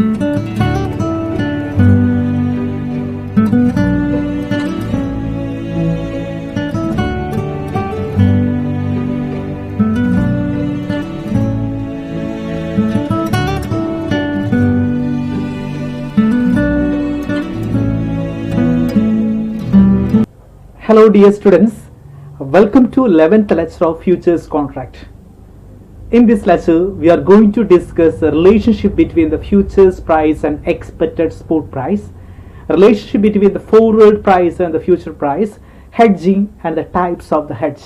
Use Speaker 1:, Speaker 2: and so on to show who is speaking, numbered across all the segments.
Speaker 1: Hello dear students, welcome to 11th lecture of Futures Contract. In this lecture, we are going to discuss the relationship between the futures price and expected spot price, relationship between the forward price and the future price, hedging and the types of the hedge.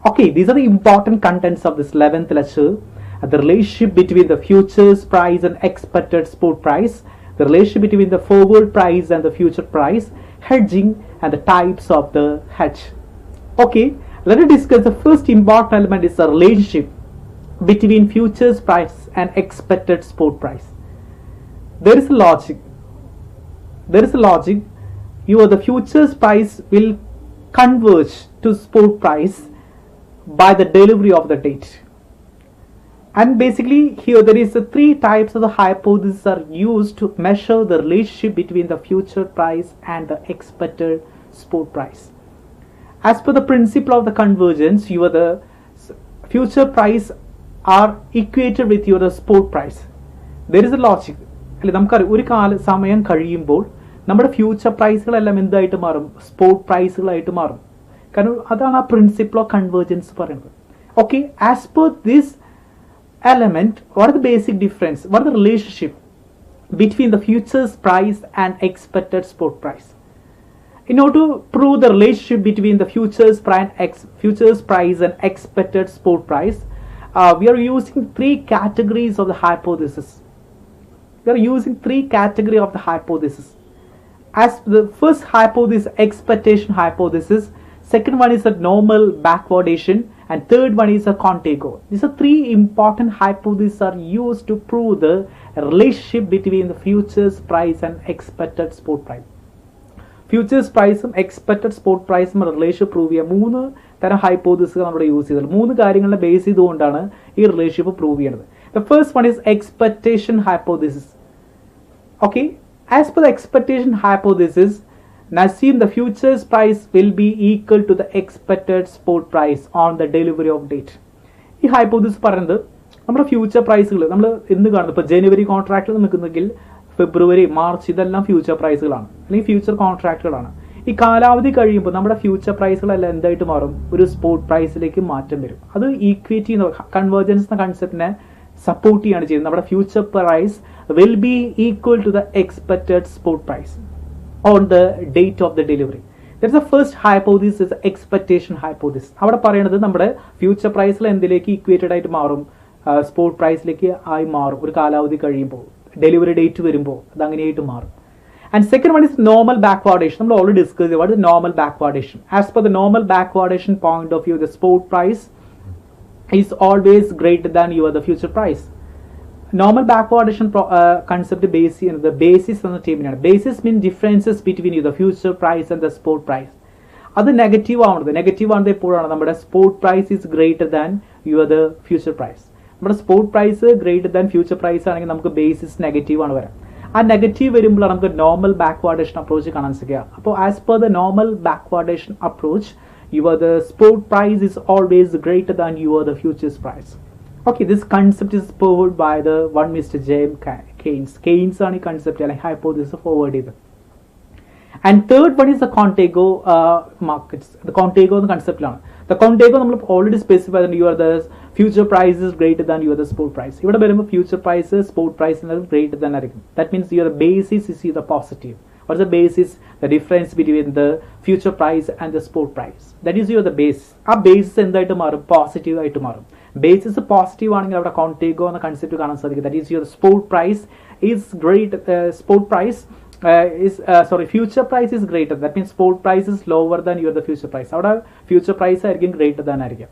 Speaker 1: Okay, these are the important contents of this 11th lecture. The relationship between the futures price and expected spot price, the relationship between the forward price and the future price, hedging and the types of the hedge. Okay, let us discuss the first important element is the relationship between futures price and expected spot price. There is a logic. The futures price will converge to spot price by the delivery of the date. And basically here there is three types of the hypotheses are used to measure the relationship between the future price and the expected spot price. As per the principle of the convergence, the future price are equated with your spot price. There is a logic. ഒരു സമയം കഴിയുമ്പോൾ നമ്മുടെ future പ്രൈസുകളെല്ലാം എന്തായിട്ട് മാറും, spot പ്രൈസുകളായിട്ട് മാറും. കാരണം അതാണ് ആ പ്രിൻസിപ്പിൾ ഓഫ് കൺവേർജൻസ് പറയുന്നത്. Okay, as per this element, what are the basic difference, what are the relationship between the futures price and expected spot price? In order to prove the relationship between the futures price and expected spot price, we are using three categories of the hypothesis. As the first hypothesis, expectation hypothesis, second one is a normal backwardation, and third one is a contago. These are three important hypotheses are used to prove the relationship between the futures price and expected spot price. Futures price and expected spot price relationship prove ചെയ്യാൻ മൂന്ന് തരം hypothesis നമ്മൾ use ചെയ്തത്. മൂന്ന് കാര്യങ്ങളുടെ base ചെയ്തുകൊണ്ടാണ് ഈ relationship prove ചെയ്യുന്നത്. The first one is expectation hypothesis. Okay, as per the expectation hypothesis, assume the futures price will be equal to the expected spot price on the delivery of date. ഈ hypothesis പറയുന്നത് നമ്മുടെ future പ്രൈസുകൾ നമ്മൾ എന്ത് കാണുന്നത്, ഇപ്പോൾ ജനുവരി കോൺട്രാക്റ്റിൽ നിൽക്കുന്നെങ്കിൽ ഫെബ്രുവരി, March ഇതെല്ലാം future പ്രൈസുകളാണ് അല്ലെങ്കിൽ future കോൺട്രാക്റ്റുകളാണ്. ഈ കാലാവധി കഴിയുമ്പോൾ നമ്മുടെ ഫ്യൂച്ചർ പ്രൈസുകളെല്ലാം എന്തായിട്ട് മാറും, ഒരു സ്പോട്ട് പ്രൈസിലേക്ക് മാറ്റം വരും. അത് ഈക്വിറ്റി കൺവേർജൻസ് എന്ന കൺസെപ്റ്റിനെ സപ്പോർട്ട് ചെയ്യാണ് ചെയ്യുന്നത്. നമ്മുടെ future price will be equal to the expected spot price on the date of the delivery. That's the first hypothesis, expectation hypothesis. അവിടെ പറയുന്നത് നമ്മുടെ ഫ്യൂച്ചർ പ്രൈസിൽ എന്തിലേക്ക് ഈക്വേറ്റഡ് ആയിട്ട് മാറും, സ്പോട്ട് പ്രൈസിലേക്ക് ആയി മാറും ഒരു കാലാവധി കഴിയുമ്പോൾ, ഡെലിവറി ഡേറ്റ് വരുമ്പോൾ അത് അങ്ങനെയായിട്ട് മാറും. And second one is normal backwardation. നമ്മൾ ഓൾറെഡി ഡിസ്കസ് ചെയ്തു what is normal backwardation. As per the normal backwardation point of view, the spot price is always greater than your the future price. Normal backwardation concept base the basis on the team. Basis means differences between the future price and the spot price. That's negative on the negative on the poor on the spot price is greater than your the future price. But spot price greater than future price and basis negative on where. A negative variable on the normal backwardation approach. As per the normal backwardation approach, your the spot price is always greater than your the futures price. Okay, this concept is forward by the one Mr. James Keynes. Keynes ആണ് ഈ concept അല്ലെങ്കിൽ hypothesis forward ചെയ്തത്. And third one is the contango markets. The contango എന്ന കൺസെപ്റ്റിലാണ്. The contango നമ്മൾ already specify ചെയ്തിട്ടുണ്ട്. Your the future price is greater than your the spot price. ഇവിടെ വരുമ്പോൾ future price spot price greater than ആയിരിക്കും. That means your basis is you the positive. What's the basis? The difference between the future price and the spot price. That is your the base. ആ basis എന്തായിട്ട് മാറും, positive ആയിട്ട് മാറും. Basis positive ആണെങ്കിൽ അവിടെ കോണ്ടേഗോ എന്ന concept കാണാൻ സാധിക്കും. That is your spot price is great, spot price future price is greater. That means spot price is lower than your the future price. അവിടെ future price ആയിരിക്കും greater than ആയിരിക്കും.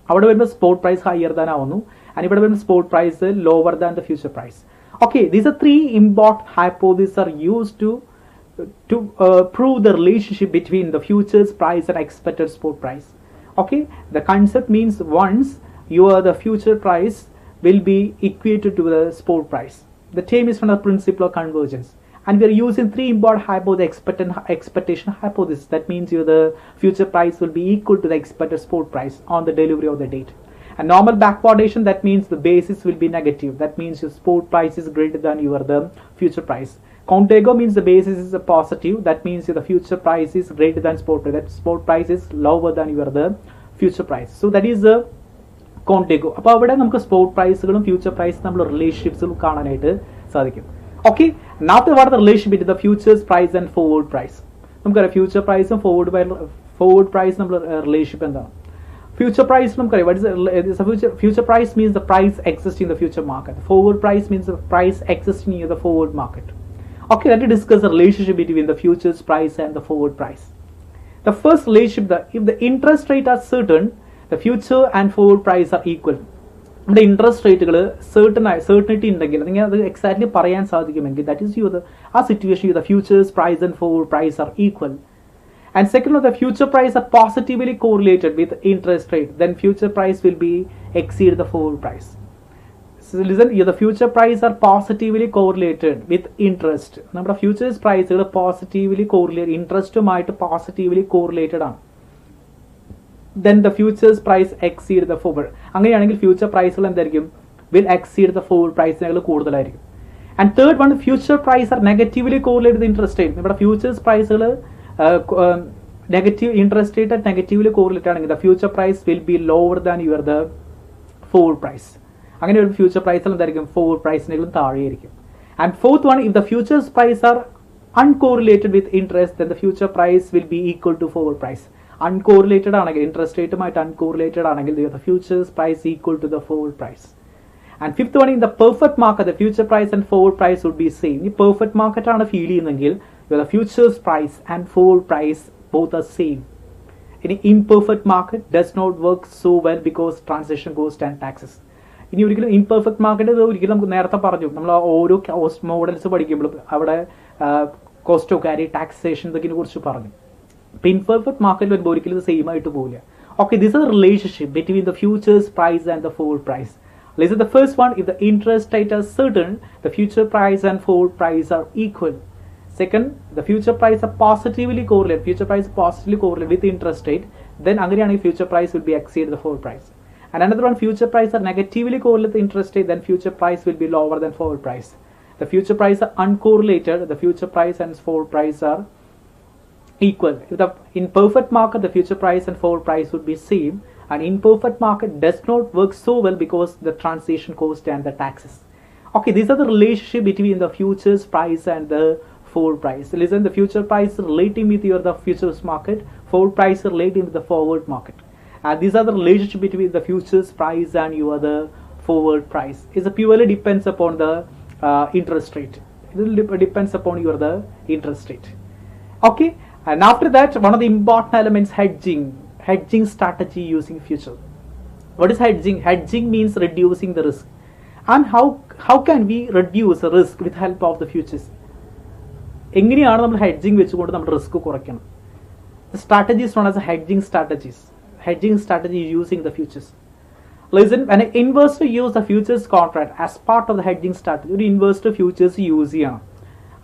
Speaker 1: അവിടെ വരുമ്പോൾ spot price higher than ആവുന്നു. and ഇവിടെ വരുമ്പോൾ spot price lower than the future price. Okay, these are three important hypotheses are used to prove the relationship between the futures price and expected spot price. Okay, the concept means once the future price will be equated to the spot price, The term is from the principle of convergence. And we are using three important expectation hypothesis. That means the future price will be equal to the expected spot price on the delivery of the date. And normal backwardation, that means the basis will be negative. That means your spot price is greater than the future price. Contago means the basis is a positive. That means the future price is greater than spot price. That spot price is lower than the future price. So that is the Contago. അപ്പോൾ അവിടെ നമുക്ക് spot പ്രൈസുകളും future price നമ്മൾ റിലേഷൻഷിപ്സും കാണാനായിട്ട് സാധിക്കും. Okay, now what are the relationship between the futures price and forward price? നമുക്കറിയാം future പ്രൈസും forward price നമ്മൾ relationship എന്താണ്? Future price നമുക്കറിയാം what is future price means the price existing in the future market. Forward price means the price existing in the forward market. Okay, let us discuss the relationship between the futures price and the forward price. The first relationship, if the interest rate are certain, the future and forward price are equal. The interest rate certainty ഉണ്ടെങ്കിൽ അല്ലെങ്കിൽ അത് exactly പറയാൻ സാധിക്കുമെങ്കിൽ that is ആ situation the futures price and forward price are equal. And second, the future price are positively correlated with interest rate, then future price will be exceed the forward price. So listen, the future price are positively correlated with interest. നമ്മുടെ futures price positively correlated interest positively correlated ആണ്. Then the futures price exceed the forward. അങ്ങനെയാണെങ്കിൽ future price എന്തായിരിക്കും will exceed the forward price കൂടുതലായിരിക്കും. And third one, future price are negatively correlated with interest rate. നമ്മുടെ futures price negative interest rate at negatively correlated ആണെങ്കിൽ the future price will be lower than the forward price. അങ്ങനെ ഒരു future price എന്തായിരിക്കും forward price-നേക്കാളും താഴെയായിരിക്കും. And fourth one, if the futures price are uncorrelated with interest, then the future price will be equal to forward price. Uncorrelated ആണെങ്കിൽ interest rate ആയിട്ട് uncorrelated ആണെങ്കിൽ the futures price equal to the forward price. And fifth one, in the perfect market the future price and forward price would be same. ഈ perfect market ആണ് feel ചെയ്യുന്നതെങ്കിൽ the futures price and forward price both are same. In imperfect market does not work so well because transaction cost and taxes. ഇനി ഒരിക്കലും imperfect market ഒരിക്കലും നമുക്ക് നേരത്തെ പറഞ്ഞു നമ്മൾ ഓരോ മോഡൽസ് പഠിക്കുമ്പോഴും അവിടെ കോസ്റ്റ് ഓഫ് ക്യാരി ടാക്സേഷൻ ഇതൊക്കെ കുറിച്ച് പറഞ്ഞു. ഇപ്പം imperfect market വരുമ്പോൾ ഒരിക്കലും ഇത് സെയിം ആയിട്ട് പോകില്ല. Okay, this is the relationship between the futures price and the forward price. Listen, the first one, if the interest rate is certain, the future price and forward price are equal. Second, the future price are positively correlated. Future price positively correlated with the interest rate. Then അങ്ങനെയാണെങ്കിൽ future price will be exceed the forward price. And another one, future price are negatively correlated with interest rate. Then future price will be lower than forward price. The future price are uncorrelated. The future price and forward price are equal. In perfect market, the future price and forward price would be same. And imperfect market does not work so well because the transaction cost and the taxes. Okay, these are the relationship between the futures price and the forward price. Listen, the future price relating with the futures market, forward price relating with the forward market. And these are the relationship between the futures price and the forward price. It purely depends upon the interest rate. It depends upon the interest rate. Okay, and after that, one of the important elements, hedging strategy using future. What is hedging? Hedging means reducing the risk. And how can we reduce the risk with help of the futures? എങ്ങനെയാണ് നമ്മൾ hedging വെച്ചുകൊണ്ട് നമ്മൾ risk കുറയ്ക്കണം? The strategies known as hedging strategies. Hedging strategy using the futures. Listen, when an investor use the futures contract as part of the hedging strategy, ഒരു investor futures use ചെയ്യണം.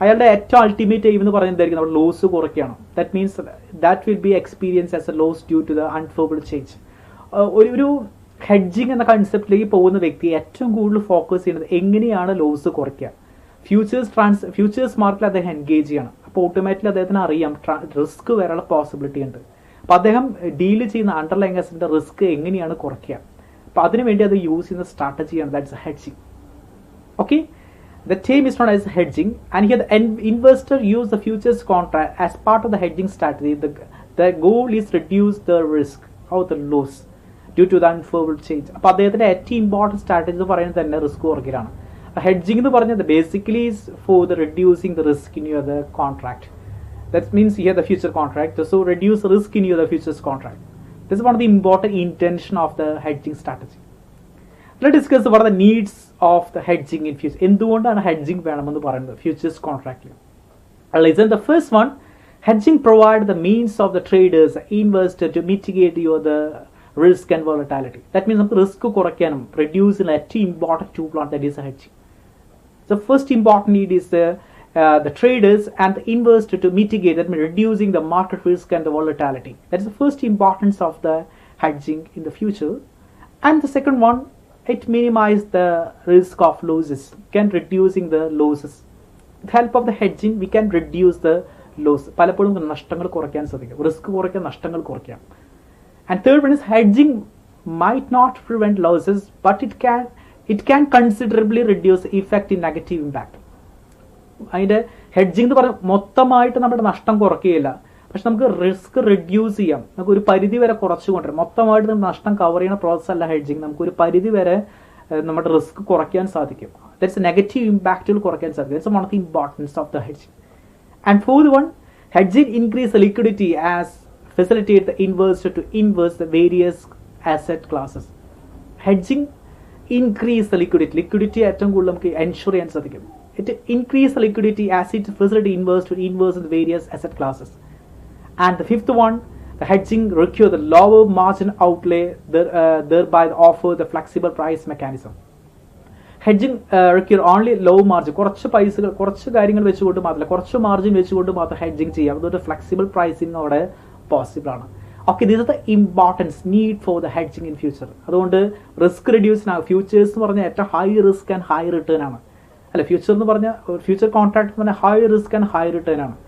Speaker 1: അയാളുടെ ഏറ്റവും ultimate aim എന്ന് പറയുന്നതായിരിക്കും നമ്മൾ loss കുറയ്ക്കണം. That means that will be experience as a loss due to the unfavourable change. ഒരു hedging എന്ന കൺസെപ്റ്റിലേക്ക് പോകുന്ന വ്യക്തി ഏറ്റവും കൂടുതൽ ഫോക്കസ് ചെയ്യുന്നത് എങ്ങനെയാണ് ലോസ് കുറയ്ക്കുക. ഫ്യൂച്ചേഴ്സ് മാർക്കറ്റിൽ അദ്ദേഹം എൻഗേജ് ചെയ്യണം. അപ്പോൾ ഓട്ടോമാറ്റിക്കലി അദ്ദേഹത്തിന് അറിയാം റിസ്ക് വരാനുള്ള പോസിബിലിറ്റി ഉണ്ട്. അപ്പോൾ അദ്ദേഹം ഡീൽ ചെയ്യുന്ന അണ്ടർലൈങ് അസറ്റിന്റെ റിസ്ക് എങ്ങനെയാണ് കുറയ്ക്കുക. അപ്പോൾ അതിനുവേണ്ടി അത് യൂസ് ചെയ്യുന്ന സ്ട്രാറ്റജിയാണ് that's hedging. Okay, the term is known as hedging, and here the investor use the futures contract as part of the hedging strategy. The goal is reduce the risk or the loss due to the unfavorable change. അപ്പോൾ അദ്ദേഹത്തിന്റെ ഏറ്റവും important strategy എന്ന് പറയുന്നത് തന്നെ risk കുറയ്ക്കലാണ്. Hedging എന്ന് പറഞ്ഞത് basically is for the reducing the risk in your the contract. That means here the future contract, so reduce risk in your the futures contract. This is one of the important intention of the hedging strategy. Let's discuss what are the needs of the hedging in futures. എന്തുകൊണ്ടാണ് hedging വേണമെന്ന് പറയുന്നത് futures കോൺട്രാക്റ്റിൽ? Listen, the first one, hedging provide the means of the traders, investor to mitigate the risk and volatility. That means നമുക്ക് risk കുറയ്ക്കാനും റെഡ്യൂസിന് ഏറ്റവും important ടൂളാണ് that is hedging. The first important need is the traders and the investor to mitigate, that means reducing the market risk and the volatility. That's the first importance of the hedging in the future. And the second one, it minimizes the risk of losses, can reducing the losses. With the help of the hedging, we can reduce the loss. പലപ്പോഴും നഷ്ടങ്ങൾ കുറയ്ക്കാൻ സാധിക്കും, risk കുറയ്ക്കാൻ, നഷ്ടങ്ങൾ കുറയ്ക്കാം. And third one is hedging might not prevent losses, but it can considerably reduce the effect in negative impact. അതിൻ്റെ hedging എന്ന് പറഞ്ഞാൽ മൊത്തമായിട്ട് നമ്മുടെ നഷ്ടം കുറയ്ക്കുകയില്ല, പക്ഷെ നമുക്ക് റിസ്ക് റിഡ്യൂസ് ചെയ്യാം. നമുക്ക് ഒരു പരിധി വരെ കുറച്ച് കൊണ്ടുവരാം. മൊത്തമായിട്ട് നമുക്ക് നഷ്ടം കവർ ചെയ്യുന്ന പ്രോസസ് അല്ല ഹെഡ്ജിങ്. നമുക്കൊരു പരിധി വരെ നമ്മുടെ റിസ്ക് കുറയ്ക്കാൻ സാധിക്കും. ദാറ്റ്സ് എ നെഗറ്റീവ് ഇമ്പാക്റ്റുകൾ കുറയ്ക്കാൻ സാധിക്കും. That's one of the importance of the hedging. And fourth one, hedging increase the liquidity as facilitate the investor to invest the various asset classes. Hedging increase the liquidity ഏറ്റവും കൂടുതൽ നമുക്ക് ensure ചെയ്യാൻ സാധിക്കും. It increase the liquidity as it facilitate investor to invest in the various asset classes. And the fifth one, the hedging require the lower margin outlay, thereby offer the flexible price mechanism. Hedging require only low margin, കുറച്ച് കാര്യങ്ങൾ വെച്ചുകൊണ്ട് മാത്രമല്ല, കുറച്ച് margin വെച്ചുകൊണ്ട് മാത്രം hedging ചെയ്യാം. അതുകൊണ്ട് flexible pricing അവിടെ പോസിബിൾ ആണ്. Okay, this is the importance need for the hedging in future. അതുകൊണ്ട് റിസ്ക് റിഡ്യൂസിനാണ്. ഫ്യൂച്ചേഴ്സ് എന്ന് പറഞ്ഞാൽ ഏറ്റവും high risk and high return ആണ്. അല്ല, ഫ്യൂച്ചർ എന്ന് പറഞ്ഞാൽ ഫ്യൂച്ചർ കോൺട്രാക്ട് എന്ന് പറഞ്ഞാൽ high risk and high return ആണ്.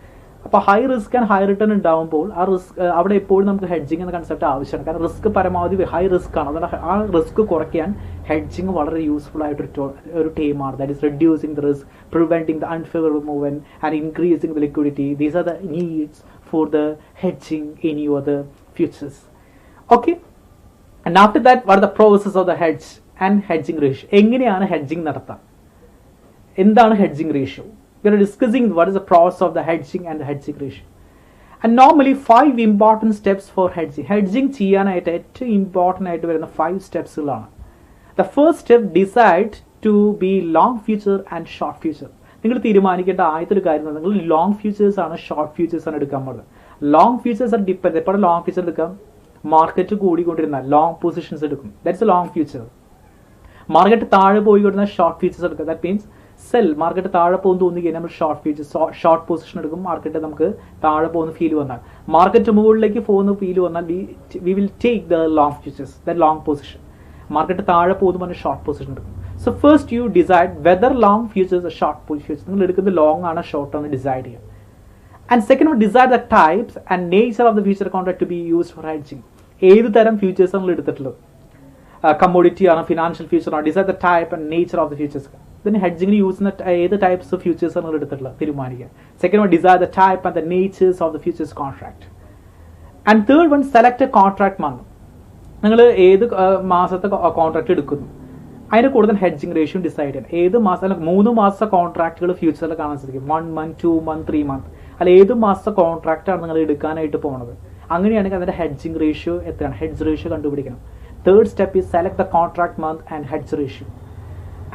Speaker 1: അപ്പോൾ high risk and high return ഉണ്ടാകുമ്പോൾ ആ റിസ്ക് അവിടെ എപ്പോഴും നമുക്ക് ഹെഡ്ജിങ് എന്ന കൺസെപ്റ്റ് ആവശ്യമാണ്. കാരണം റിസ്ക് പരമാവധി ഹൈ റിസ്ക് ആണ്. അതുകൊണ്ട് ആ റിസ്ക് കുറയ്ക്കാൻ ഹെഡ്ജിങ് വളരെ യൂസ്ഫുൾ ആയിട്ടൊരു ടീമാണ്. That is reducing the risk, preventing the unfavourable movement and increasing the liquidity. These are the needs four the hedging in your the futures. Okay, and after that what are the process of the hedge and hedging ratio. എങ്ങനെയാണ് hedging നടത്താം, എന്താണ് hedging ratio? We are discussing what is the process of the hedging and the hedging ratio. And normally 5 important steps for hedging. Hedging ചെയ്യാനായിട്ട് ഏറ്റവും important ആയിട്ട് വരുന്ന 5 സ്റ്റെപ്സുകളാണ്. The first step, decide to be long future and short future. നിങ്ങൾ തീരുമാനിക്കേണ്ട ആദ്യത്തെ ഒരു കാര്യം, നിങ്ങൾ long futures ആണ് ഷോർട്ട് ഫ്യൂച്ചേഴ്സ് ആണ് എടുക്കാൻ പോകുന്നത്. ലോങ് ഫ്യൂച്ചേഴ്സ് ആണ് ഡിപ്പെൻഡ്. എപ്പോഴും ലോങ് ഫ്യൂച്ചർ എടുക്കാം, മാർക്കറ്റ് കൂടിക്കൊണ്ടിരുന്ന ലോങ് പൊസിഷൻസ് എടുക്കും. That's A long future. Market താഴെ പോയിക്കൊണ്ടിരുന്ന ഷോർട്ട് ഫ്യൂച്ചേഴ്സ് എടുക്കുക. ദാറ്റ് മീൻസ് സെൽ, മാർക്കറ്റ് താഴെ പോകുന്ന തോന്നുകഴിഞ്ഞാൽ നമ്മൾ ഷോർട്ട് ഫ്യൂച്ചർ, ഷോർട്ട് പൊസിഷൻ എടുക്കും. മാർക്കറ്റ് നമുക്ക് താഴെ പോകുന്ന ഫീൽ വന്നാൽ, മാർക്കറ്റ് മുകളിലേക്ക് പോകുന്ന ഫീൽ വന്നാൽ we will take the long futures, the long position. Market താഴെ പോകുന്ന പറഞ്ഞാൽ ഷോർട്ട് പൊസിഷൻ എടുക്കും. So first you decide whether long futures short futures. നിങ്ങൾ എടുക്കുന്നത് ലോങ് ആണ് ഷോർട്ട് ആണ് ഡിസൈഡ് ചെയ്യുക. And second, decide the types and nature of the future contract to be used for hedging. ഏത് തരം ഫ്യൂച്ചേഴ്സ് നിങ്ങൾ എടുത്തിട്ടുള്ളത്, കമ്മോഡിറ്റി ആണോ, ഫിനാൻഷ്യൽ ഫ്യൂച്ചർ ആണോ, decide the type and nature of the futures. ഇതിന് ഹെഡ്ജിങ്ങിന് യൂസ് ചെയ്യുന്ന ഏത് ടൈപ്സ് ഓഫ് ഫ്യൂച്ചേഴ്സ് ആണ് എടുത്തിട്ടുള്ളത് തീരുമാനിക്കുക. Second one, decide the type and the natures of the futures contract. And third one, select A contract month. നിങ്ങൾ ഏത് മാസത്തെ contract എടുക്കുന്നു അതിൻ്റെ കൂടുതൽ ഹെഡ്ജിങ് റേഷ്യോ ഡിസൈഡ് ചെയ്യണം. ഏത് മാസം, അല്ല 3 മാസത്തെ കോൺട്രാക്റ്റുകൾ ഫ്യൂച്ചറിൽ കാണാൻ സാധിക്കും. 1 month, 2 months, 3 months. അല്ല, ഏത് മാസത്തെ കോൺട്രാക്റ്റാണ് നിങ്ങൾ എടുക്കാനായിട്ട് പോകുന്നത്. അങ്ങനെയാണെങ്കിൽ അതിൻ്റെ ഹെഡ്ജിങ് റേഷ്യോ എത്രയാണ്, ഹെഡ്ജ് റേഷ്യോ കണ്ടുപിടിക്കണം. Third step is select the contract month and hedge ratio.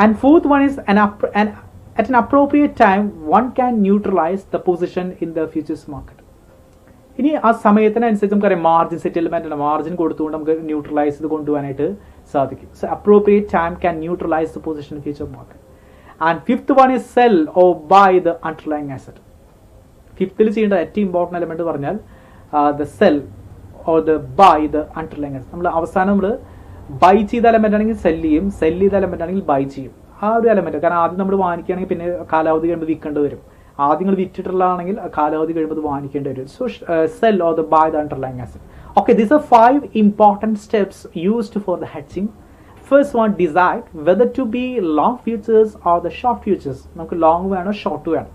Speaker 1: And fourth one is at an appropriate time one can neutralize the position in the futures market. ഇനി ആ സമയത്തിനനുസരിച്ച് നമുക്കറിയാം margin settlement, margin കൊടുത്തുകൊണ്ട് നമുക്ക് neutralise ചെയ്ത് കൊണ്ടുപോകാനായിട്ട് സാധിക്കും. So appropriate time can neutralise the position in future market. And fifth one is sell or buy the underlying asset. ഫിഫ്ത്തിൽ ചെയ്യേണ്ട ഏറ്റവും ഇമ്പോർട്ടൻറ്റ് എലമെന്റ് പറഞ്ഞാൽ the sell or the buy the underlying asset. നമ്മൾ അവസാനം നമ്മൾ ബൈ ചെയ്ത element ആണെങ്കിൽ cell ചെയ്യും, സെല് ചെയ്ത എലമെന്റ് ആണെങ്കിൽ ബൈ ചെയ്യും. ആ ഒരു എലമെന്റ്, കാരണം ആദ്യം നമ്മൾ വാങ്ങിക്കുകയാണെങ്കിൽ പിന്നെ കാലാവധി കഴിയുമ്പോൾ വിൽക്കേണ്ടി വരും. ആദ്യം നിങ്ങൾ വിറ്റിട്ടുള്ളതാണെങ്കിൽ കാലാവധി കഴിയുമ്പോൾ വാങ്ങിക്കേണ്ടി വരും. So sell or the buy the underlying asset. Okay, these are 5 important steps used for the hedging. First one, decide whether to be long futures or the short futures. നമുക്ക് ലോങ് വേണോ ഷോർട്ട് വേണം.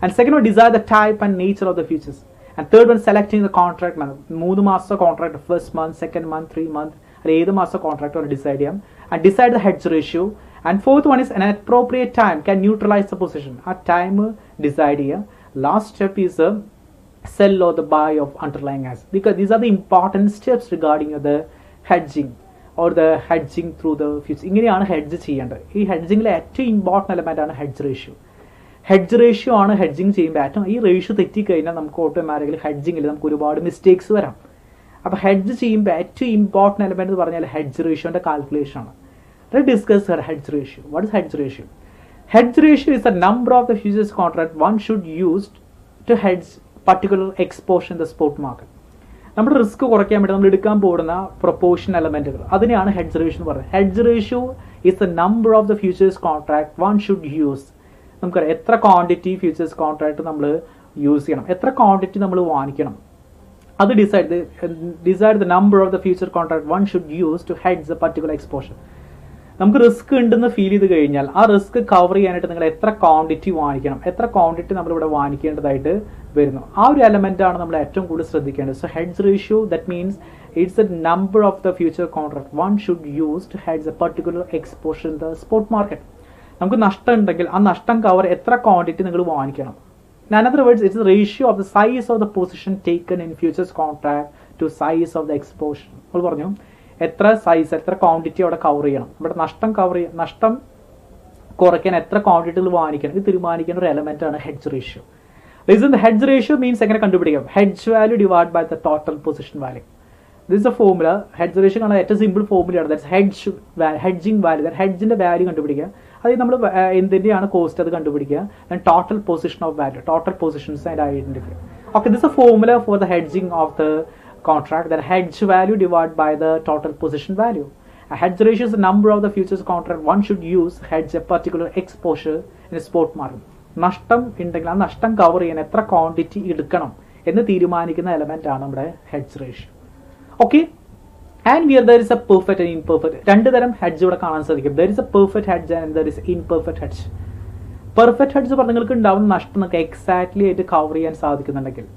Speaker 1: And second one, decide the type and nature of the futures. And third one, selecting the contract method. 3 മാസത്തെ contract, first month, second month, 3 months, അല്ലെങ്കിൽ ഏത് മാസത്തെ contract ആണ് decide ചെയ്യാം. And decide the hedge ratio. And fourth one is an appropriate time can neutralize the position. ആ time decide ചെയ്യാം. Last step is sell or the buy of underlying assets, because these are the important steps regarding the hedging or the hedging through the future. ഇങ്ങനെയാണ് hedge ചെയ്യേണ്ടത്. ഈ ഹെഡ്ജിങ്ങിലെ ഏറ്റവും important element ആണ് hedge ratio. Hedge ratio ആണ് hedging ചെയ്യുമ്പോൾ ഏറ്റവും, ഈ ratio തെറ്റിക്കഴിഞ്ഞാൽ നമുക്ക് ഓട്ടോമാറ്റിക്കലി ഹെഡ്ജിങ്ങിൽ നമുക്ക് ഒരുപാട് മിസ്റ്റേക്സ് വരാം. അപ്പോൾ ഹെഡ്ജ് ചെയ്യുമ്പോൾ ഏറ്റവും ഇമ്പോർട്ടൻറ്റ് എലമെന്റ് എന്ന് പറഞ്ഞാൽ ഹെഡ്ജ് റേഷ്യോന്റെ കാൽക്കുലേഷൻ ആണ്. Let discuss hedge ratio. What is hedge ratio? Hedge ratio is the number of the futures contract one should use to hedge particular exposure in the spot market. നമ്മുടെ risk കുറയ്ക്കാൻ വേണ്ടി നമ്മൾ എടുക്കാൻ പോകുന്ന proportion എലമെന്റുകൾ അതിനെയാണ് hedge ratio എന്ന് പറയുന്നത്. Hedge ratio is the number of the futures contract one should use. നമുക്കറിയാം എത്ര ക്വാണ്ടിറ്റി ഫ്യൂച്ചേഴ്സ് കോൺട്രാക്ട് നമ്മൾ യൂസ് ചെയ്യണം, എത്ര ക്വാണ്ടിറ്റി നമ്മൾ വാങ്ങിക്കണം, അത് decide the number of the future contract one should use to hedge the particular exposure. നമുക്ക് risk ഉണ്ടെന്ന് ഫീൽ ചെയ്ത് കഴിഞ്ഞാൽ ആ റിസ്ക് കവർ ചെയ്യാനായിട്ട് നിങ്ങൾ എത്ര ക്വാണ്ടിറ്റി വാങ്ങിക്കണം, എത്ര ക്വാണ്ടിറ്റി നമ്മളിവിടെ വാങ്ങിക്കേണ്ടതായിട്ട് വരുന്നു, ആ ഒരു എലമെന്റ് ആണ് നമ്മൾ ഏറ്റവും കൂടുതൽ ശ്രദ്ധിക്കേണ്ടത്. So hedge ratio that means it's the number of the future contract one should use to hedge a particular exposure in the spot market. നമുക്ക് നഷ്ടം ഉണ്ടെങ്കിൽ ആ നഷ്ടം കവർ എത്ര ക്വാണ്ടിറ്റി നിങ്ങൾ വാങ്ങിക്കണം. In other words, it's the ratio of the size of the position taken in futures contract to size of the exposure. നമ്മൾ പറഞ്ഞു എത്ര സൈസ് എത്ര ക്വാണ്ടിറ്റി അവിടെ കവർ ചെയ്യണം, ഇവിടെ നഷ്ടം കുറയ്ക്കാൻ എത്ര ക്വാണ്ടിറ്റികൾ വാങ്ങിക്കണം, ഇത് തീരുമാനിക്കുന്ന ഒരു എലമെന്റ് ആണ് hedge ratio. Listen, the hedge ratio means എങ്ങനെ കണ്ടുപിടിക്കാം? Hedge value divide by the total position value. This a formula. Hedge ratio കാണാൻ ഏറ്റവും സിമ്പിൾ ഫോർമുലയാണ്. That's hedging value. ഹെഡ്ജിന്റെ വാല്യൂ കണ്ടുപിടിക്കുക. അത് നമ്മൾ എന്തിന്റെയാണ് കോസ്റ്റ് അത് കണ്ടുപിടിക്കുക. Total position of value, total positions and identify. Okay, this a formula for the hedging of the contract, that hedge value divided by the total position value. A hedge ratio is the number of the futures contract one should use to hedge a particular exposure in a spot market. നഷ്ടം ഉണ്ടെങ്കിൽ ആ നഷ്ടം cover ചെയ്യാൻ എത്ര quantity എടുക്കണം എന്ന് തീരുമാനിക്കുന്ന element ആണ് നമ്മുടെ hedge ratio. Okay, and where there is a perfect and imperfect. രണ്ട് തരം ഹെഡ്ജ് ഇവിടെ കാണാൻ സാധിക്കും. There is a perfect hedge and there is imperfect hedge. Perfect hedge പറഞ്ഞാൽ നിങ്ങൾക്ക് ഉണ്ടാവുന്ന നഷ്ടം നമുക്ക് എക്സാക്ട്ലി ആയിട്ട് കവർ ചെയ്യാൻ സാധിക്കുന്നുണ്ടെങ്കിൽ,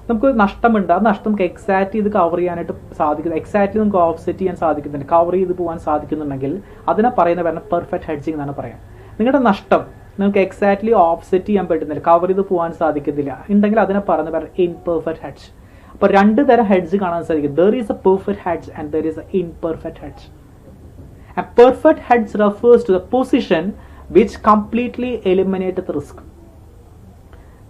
Speaker 1: നമുക്ക് നഷ്ടമുണ്ട്, ആ നഷ്ടം നമുക്ക് എക്സാക്ട് ചെയ്ത് കവർ ചെയ്യാനായിട്ട് സാധിക്കുന്നു, എക്സാക്ട്ലി നമുക്ക് ഓഫ്സെറ്റ് ചെയ്യാൻ സാധിക്കുന്നുണ്ട്, കവർ ചെയ്ത് പോകാൻ സാധിക്കുന്നുണ്ടെങ്കിൽ അതിനെ പറയുന്ന പേരാണ് പെർഫെക്റ്റ് ഹെഡ്ജിങ് എന്നാണ് പറയാം. നിങ്ങളുടെ നഷ്ടം നിങ്ങൾക്ക് എക്സാക്ട്ലി ഓഫ്സെറ്റ് ചെയ്യാൻ പറ്റുന്നില്ല, കവർ ചെയ്ത് പോകാൻ സാധിക്കുന്നില്ല ഉണ്ടെങ്കിൽ അതിനെ പറയുന്ന പേരാണ് ഇംപെർഫെക്റ്റ് ഹെഡ്ജ്. അപ്പോൾ രണ്ട് തരം ഹെഡ്ജ് കാണാൻ സാധിക്കും. There is A perfect hedge and there is A imperfect hedge. A perfect hedge refers to the position which completely eliminates the risk.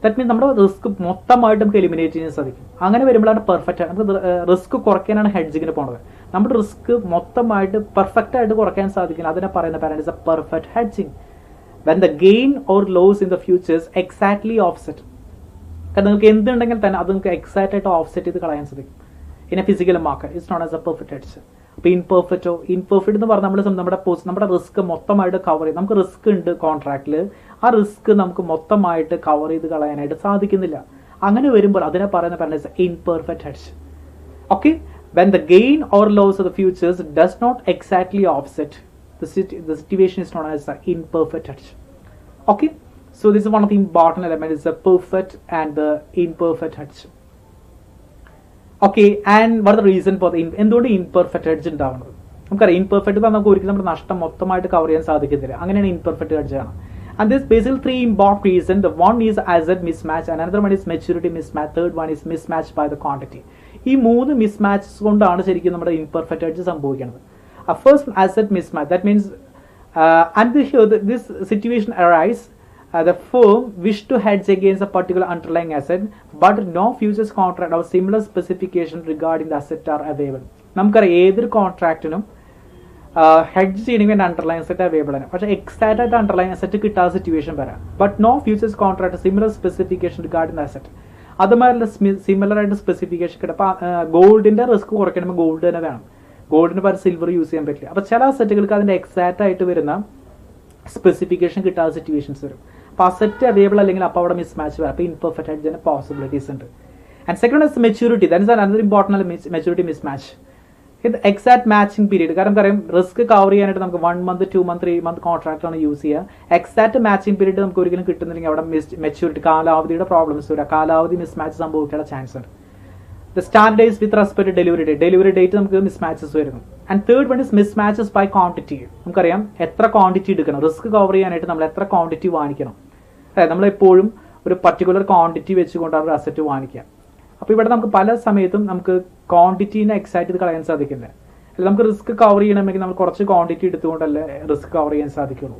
Speaker 1: That means നമ്മുടെ റിസ്ക് മൊത്തമായിട്ട് നമുക്ക് എലിമിനേറ്റ് ചെയ്യാൻ സാധിക്കും. അങ്ങനെ വരുമ്പോഴാണ് പെർഫെക്റ്റ്. നമുക്ക് റിസ്ക് കുറയ്ക്കാനാണ് ഹെഡ്ജിങ്ങിന് പോകുന്നത്. നമ്മുടെ റിസ്ക് മൊത്തമായിട്ട് പെർഫെക്റ്റ് ആയിട്ട് കുറയ്ക്കാൻ സാധിക്കില്ല, അതിനെ പറയുന്ന parameter is a perfect hedging. When the gain or loss in the futures exactly offset. കാരണം നിങ്ങൾക്ക് എന്തുണ്ടെങ്കിൽ തന്നെ അത് നിങ്ങൾക്ക് എക്സാക്റ്റ് ആയിട്ട് ഓഫ്സെറ്റ് ചെയ്ത് കളയാൻ സാധിക്കും. In a physical market it's not as a perfect hedge. അപ്പോൾ ഇൻപെർഫെക്റ്റ് എന്ന് പറഞ്ഞാൽ നമ്മുടെ റിസ്ക് മൊത്തമായിട്ട് കവർ ചെയ്യും. നമുക്ക് റിസ്ക് ഉണ്ട് കോൺട്രാക്റ്റിൽ, ആ റിസ്ക് നമുക്ക് മൊത്തമായിട്ട് കവർ ചെയ്ത് കളയാനായിട്ട് സാധിക്കുന്നില്ല. അങ്ങനെ വരുമ്പോൾ അതിനെ പറയുന്ന parameter imperfect hedge. Okay, when the gain or loss of the futures does not exactly offset the situation is known as the imperfect hedge. Okay, so this is one of the important elements, is the perfect and the imperfect hedge. Okay, and what are the reason for the എന്തുകൊണ്ട് imperfect hedge ഉണ്ടാവുന്നത്? നമുക്കറിയാം imperfect നമുക്ക് ഒരിക്കലും നമ്മുടെ നഷ്ടം മൊത്തമായിട്ട് cover ചെയ്യാൻ സാധിക്കത്തില്ല. അങ്ങനെയാണ് ഇംപെർഫെക്റ്റ് ഹെഡ്ജ് ആണ്. And this basically three important reasons. The one is asset mismatch, another one is maturity mismatch, third one is mismatch by the quantity. ഈ മൂന്ന് മിസ്മാച്ചസ് കൊണ്ടാണ് ശരിക്കും നമ്മുടെ ഇംപെർഫെക്റ്റ് ഹെഡ്ജ് സംഭവിക്കുന്നത്. First, asset mismatch. That means until here this situation arises, the firm wish to hedge against a particular underlying asset, but no futures contract or similar specification regarding the asset are available. നമുക്കറിയാം ഏതൊരു കോൺട്രാക്റ്റിനും hedge ചെയ്യണമെങ്കിൽ വേണ്ടി underline asset available ആണ്. പക്ഷേ exact ആയിട്ട് underline asset കിട്ടാത്ത situation വരാം. But no futures contract similar specification regarding asset. അതുമാതിരി സിമിലർ ആയിട്ട് സ്പെസിഫിക്കേഷൻ കിട്ടും. അപ്പോൾ ഗോൾഡിന്റെ റിസ്ക് കുറയ്ക്കണമെങ്കിൽ ഗോൾഡ് തന്നെ വേണം, ഗോൾഡിന് പകരം സിൽവർ യൂസ് ചെയ്യാൻ പറ്റില്ല. അപ്പോൾ ചില അസറ്റുകൾക്ക് അതിന്റെ എക്സാക്റ്റ് ആയിട്ട് വരുന്ന സ്പെസിഫിക്കേഷൻ കിട്ടാത്ത സിറ്റുവേഷൻസ് വരും. അപ്പോൾ അസറ്റ് അവൈലബിൾ അല്ലെങ്കിൽ അപ്പോൾ അവിടെ മിസ് മാച്ച് വരാം. അപ്പോൾ ഇംപെർഫെക്റ്റ് ഹെഡ്ജിന് പോസിബിലിറ്റീസ് ഉണ്ട്. And second is maturity. That is another important maturity miss match. ഇത് എക്സാക്ട് മാച്ചിങ് പീരീഡ്. കാരണം പറയാം റിസ്ക് കവർ ചെയ്യാനായിട്ട് നമുക്ക് 1 month 2 month 3 month കോൺട്രാക്ട് ആണ് യൂസ് ചെയ്യുക. എക്സാക്ട് മാച്ചിങ് പീരീഡ് നമുക്ക് ഒരിക്കലും കിട്ടുന്നില്ലെങ്കിൽ അവിടെ മെച്യൂരിറ്റി കാലാവധിയുടെ പ്രോബ്ലംസ് വരിക, കാലാവധി മിസ് മാച്ച് സംഭവിക്കാനുള്ള ചാൻസ് ഉണ്ട്. The standards with respect delivery date നമുക്ക് മിസ് മാച്ചസ് വരുന്നു. And third one is mismatches by quantity. നമുക്കറിയാം എത്ര ക്വാണ്ടിറ്റി എടുക്കണം, റിസ്ക് കവർ ചെയ്യാനായിട്ട് നമ്മൾ എത്ര ക്വാണ്ടിറ്റി വാങ്ങിക്കണം. അതായത് നമ്മളെപ്പോഴും ഒരു പർട്ടിക്കുലർ ക്വാണ്ടിറ്റി വെച്ചുകൊണ്ടാണ് ഒരു അസറ്റ് വാങ്ങിക്കുക. അപ്പോൾ ഇവിടെ നമുക്ക് പല സമയത്തും നമുക്ക് ക്വാണ്ടിറ്റീനെ എക്സാക്ട് ചെയ്ത് കളയാൻ സാധിക്കില്ല. അല്ലെങ്കിൽ നമുക്ക് റിസ്ക് കവർ ചെയ്യണമെങ്കിൽ നമ്മൾ കുറച്ച് ക്വാണ്ടിറ്റി എടുത്തുകൊണ്ടല്ലേ റിസ്ക് കവർ ചെയ്യാൻ സാധിക്കുള്ളൂ.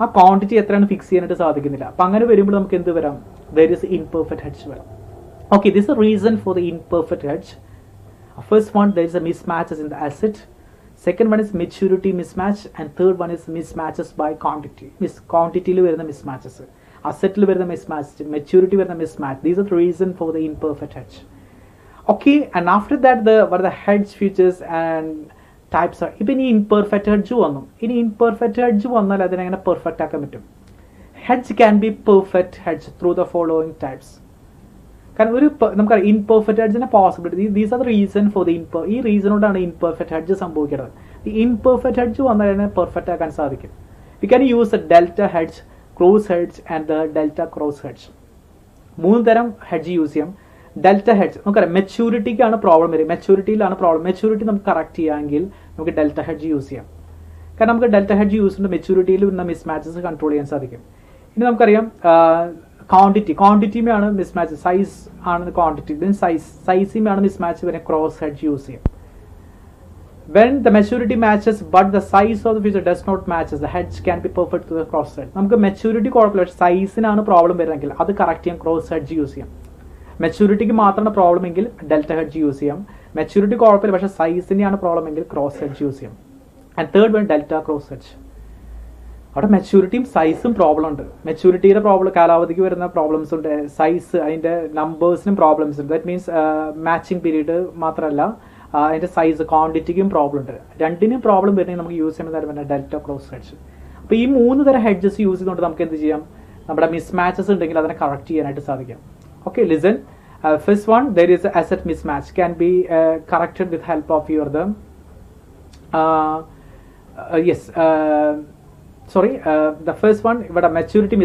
Speaker 1: ആ ക്വാണ്ടിറ്റി എത്രയാണ് ഫിക്സ് ചെയ്യാനായിട്ട് സാധിക്കുന്നില്ല. അപ്പം അങ്ങനെ വരുമ്പോൾ നമുക്ക് എന്ത് വരാം? ദർ ഇസ് ഇംപെർഫെക്റ്റ് ഹെഡ്ജ് വരാം. Okay, this is a reason for the imperfect hedge. First one, there is a mismatches in the asset. Second one is maturity mismatch, and third one is mismatches by quantity. Quantity വരുന്ന mismatches, asset വരുന്ന mismatch, maturity വരുന്ന mismatch. These are the reason for the imperfect hedge. Okay, and after that what are the hedge features and types are. ഇപ്പം ഇനി imperfect hedge വന്നു. ഇനി imperfect hedge വന്നാൽ അതിനെങ്ങനെ perfect ആക്കാൻ പറ്റും? Hedge can be perfect hedge through the following types. കാരണം ഒരു നമുക്കറിയാം ഇൻപെർഫെക്റ്റ് ഹെഡ്ജിന്റെ possibility, these are the reason for the ഈ റീസണോടാണ് ഇൻപെർഫെക്റ്റ് ഹെഡ്ജ് സംഭവിക്കുന്നത്. ഈ ഇൻപെർഫെക്റ്റ് ഹെഡ്ജ് വന്നാൽ തന്നെ പെർഫെക്റ്റ് ആക്കാൻ സാധിക്കും. We can use A delta hedge, cross hedge and the delta cross hedge. 3 തരം ഹെഡ്ജ് യൂസ് ചെയ്യാം. ഡെൽറ്റ ഹെഡ്ജ് നമുക്കറിയാം മെച്യൂരിറ്റിക്കാണ് പ്രോബ്ലം വരും, മെച്യൂരിറ്റിയിലാണ് പ്രോബ്ലം. മെച്യൂരിറ്റി നമുക്ക് കറക്റ്റ് ചെയ്യാമെങ്കിൽ നമുക്ക് ഡെൽറ്റ ഹെഡ്ജ് യൂസ് ചെയ്യാം. കാരണം നമുക്ക് ഡെൽറ്റ ഹെഡ്ജ് യൂസ് ചെയ്യുന്ന മെച്യൂരിറ്റിയിൽ വരുന്ന മിസ്മാച്ചസ് കൺട്രോൾ ചെയ്യാൻ സാധിക്കും. ഇനി നമുക്കറിയാം ക്വാണ്ടിറ്റിയുമാണ് മിസ്മാച്ച്, സൈസ് ആണ് ക്വാണ്ടിറ്റി, ദെൻ സൈസിയുമാണ് മിസ്മാച്ച് വരെ ക്രോസ് ഹെഡ്ജ് യൂസ് ചെയ്യാം. When the maturity matches but the size of the feature does not matches, the hedge can be perfect to the cross hedge. നമുക്ക് maturity കുഴപ്പമില്ല, സൈസിനാണ് problem വരുന്നതെങ്കിൽ അത് correct ചെയ്യാൻ cross hedge use ചെയ്യാം. മെച്യൂരിറ്റിക്ക് മാത്രമാണ് problem എങ്കിൽ delta hedge use ചെയ്യാം. Maturity കുഴപ്പമില്ല പക്ഷേ സൈസിനെയാണ് പ്രോബ്ലം എങ്കിൽ ക്രോസ് ഹെഡ്ജ് യൂസ് ചെയ്യാം. And third one delta cross hedge. അവിടെ മെച്യൂരിറ്റിയും സൈസും പ്രോബ്ലം ഉണ്ട്. മെച്യൂരിറ്റിയുടെ പ്രോബ്ലം, കാലാവധിക്ക് വരുന്ന പ്രോബ്ലംസ് ഉണ്ട്, സൈസ് അതിൻ്റെ നമ്പേഴ്സിനും പ്രോബ്ലംസ് ഉണ്ട്. ദാറ്റ് മീൻസ് മാച്ചിങ് പീരീഡ് മാത്രമല്ല അതിൻ്റെ സൈസ് ക്വാണ്ടിറ്റിക്കും പ്രോബ്ലം ഉണ്ട്. രണ്ടിനും പ്രോബ്ലം വരുന്നെങ്കിൽ നമുക്ക് യൂസ് ചെയ്യുന്ന തരം ഡെൽറ്റ ക്രോസ് ഹെഡ്ജ്. അപ്പോൾ ഈ 3 തരം ഹെഡ്ജസ് യൂസ് ചെയ്തുകൊണ്ട് നമുക്ക് എന്ത് ചെയ്യാം? നമ്മുടെ മിസ്മാച്ചസ് ഉണ്ടെങ്കിൽ അതിനെ കറക്റ്റ് ചെയ്യാനായിട്ട് സാധിക്കും. Okay, listen. First one, there is asset mismatch can be corrected with help of your the the first one ഇവിടെ മെച്യൂരിറ്റി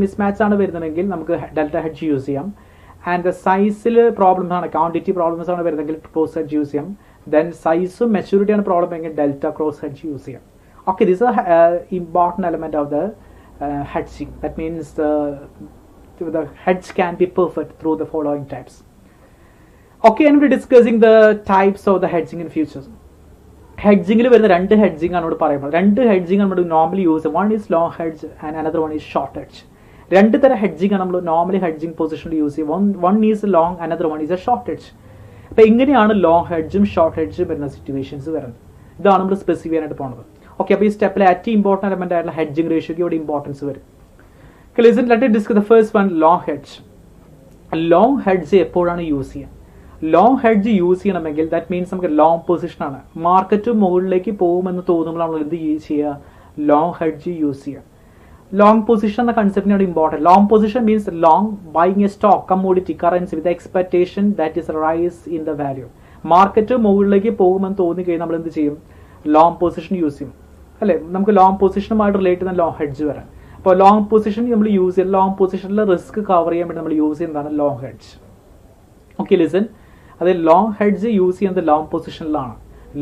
Speaker 1: മിസ്മാച്ച് ആണ് വരുന്നതെങ്കിൽ നമുക്ക് ഡെൽറ്റ ഹെഡ്ജ് യൂസ് ചെയ്യാം. ആൻഡ് സൈസിൽ പ്രോബ്ലംസ് ആണ്, ക്വാണ്ടിറ്റി പ്രോബ്ലംസ് ആണ് വരുന്നതെങ്കിൽ ക്രോസ് ഹെഡ്ജ് യൂസ് ചെയ്യാം. ദെൻ സൈസും മെച്യൂരിറ്റിയാണ് പ്രോബ്ലം എങ്കിൽ ഡെൽറ്റ ക്രോസ് ഹെഡ്ജ് യൂസ് ചെയ്യാം. Okay, this is important element of the hedging. That means the hedge can be perfect through the following types. Okay, and we're discussing the types of the hedging in futures. ഹെഡ്ജിങ്ങിൽ വരുന്ന 2 hedging ആണ് ഇവിടെ പറയുന്നത്. 2 hedging നമ്മൾ normally use ചെയ്യും. One is long hedge and another one is short hedge. 2 തരം hedging ആണ് നമ്മൾ normally hedging പൊസിഷനിൽ യൂസ് ചെയ്യും. One is long, another one is A short hedge. അപ്പോൾ എങ്ങനെയാണ് ലോങ് ഹെഡ്ജും ഷോർട്ട് ഹെഡ്ജും വരുന്ന സിറ്റുവേഷൻസ് വരുന്നത്? ഇതാണ് നമ്മൾ സ്പെസിഫൈ ചെയ്യാനായിട്ട് പോകുന്നത്. ഓക്കെ, അപ്പോൾ ഈ സ്റ്റെപ്പിൽ ഏറ്റവും ഇമ്പോർട്ടൻറ്റ് എലമെന്റ് ആയിട്ടുള്ള ഹെഡ്ജിങ് റേഷ്യോക്ക് ഇവിടെ ഇമ്പോർട്ടൻസ് വരും. Listen, let us discuss the first one, long hedge. Long hedge എപ്പോഴാണ് യൂസ് ചെയ്യുക? ലോങ് ഹെഡ്ജ് യൂസ് ചെയ്യണമെങ്കിൽ ദാറ്റ് മീൻസ് നമുക്ക് ലോങ് പൊസിഷനാണ്, മാർക്കറ്റ് മുകളിലേക്ക് പോകുമെന്ന് തോന്നുമ്പോൾ നമ്മൾ എന്ത് ചെയ്യുക? ലോങ് ഹെഡ്ജ് യൂസ് ചെയ്യുക. ലോങ് പൊസിഷൻ എന്ന കൺസെപ്റ്റിനാണ് important. Long position means long buying a stock, commodity, currency with expectation that is rise in the value. Market മുകളിലേക്ക് പോകുമെന്ന് തോന്നിക്കഴിഞ്ഞാൽ നമ്മൾ എന്ത് ചെയ്യും? ലോങ് പൊസിഷൻ യൂസ് ചെയ്യും, അല്ലേ? നമുക്ക് ലോങ് പൊസിഷനുമായിട്ട് റിലേറ്റ് ചെയ്യുന്ന ലോങ് ഹെഡ്ജ് വരാം. അപ്പോൾ ലോങ് പൊസിഷൻ നമ്മൾ യൂസ് ചെയ്യുക, ലോങ് പൊസിഷനിലെ റിസ്ക് കവർ ചെയ്യാൻ വേണ്ടി നമ്മൾ യൂസ് ചെയ്യുന്നതാണ് ലോങ് ഹെഡ്ജ്. Okay, listen. അത് ലോങ് ഹെഡ്ജ് യൂസ് ചെയ്യുന്നത് ലോങ് പൊസിഷനിലാണ്.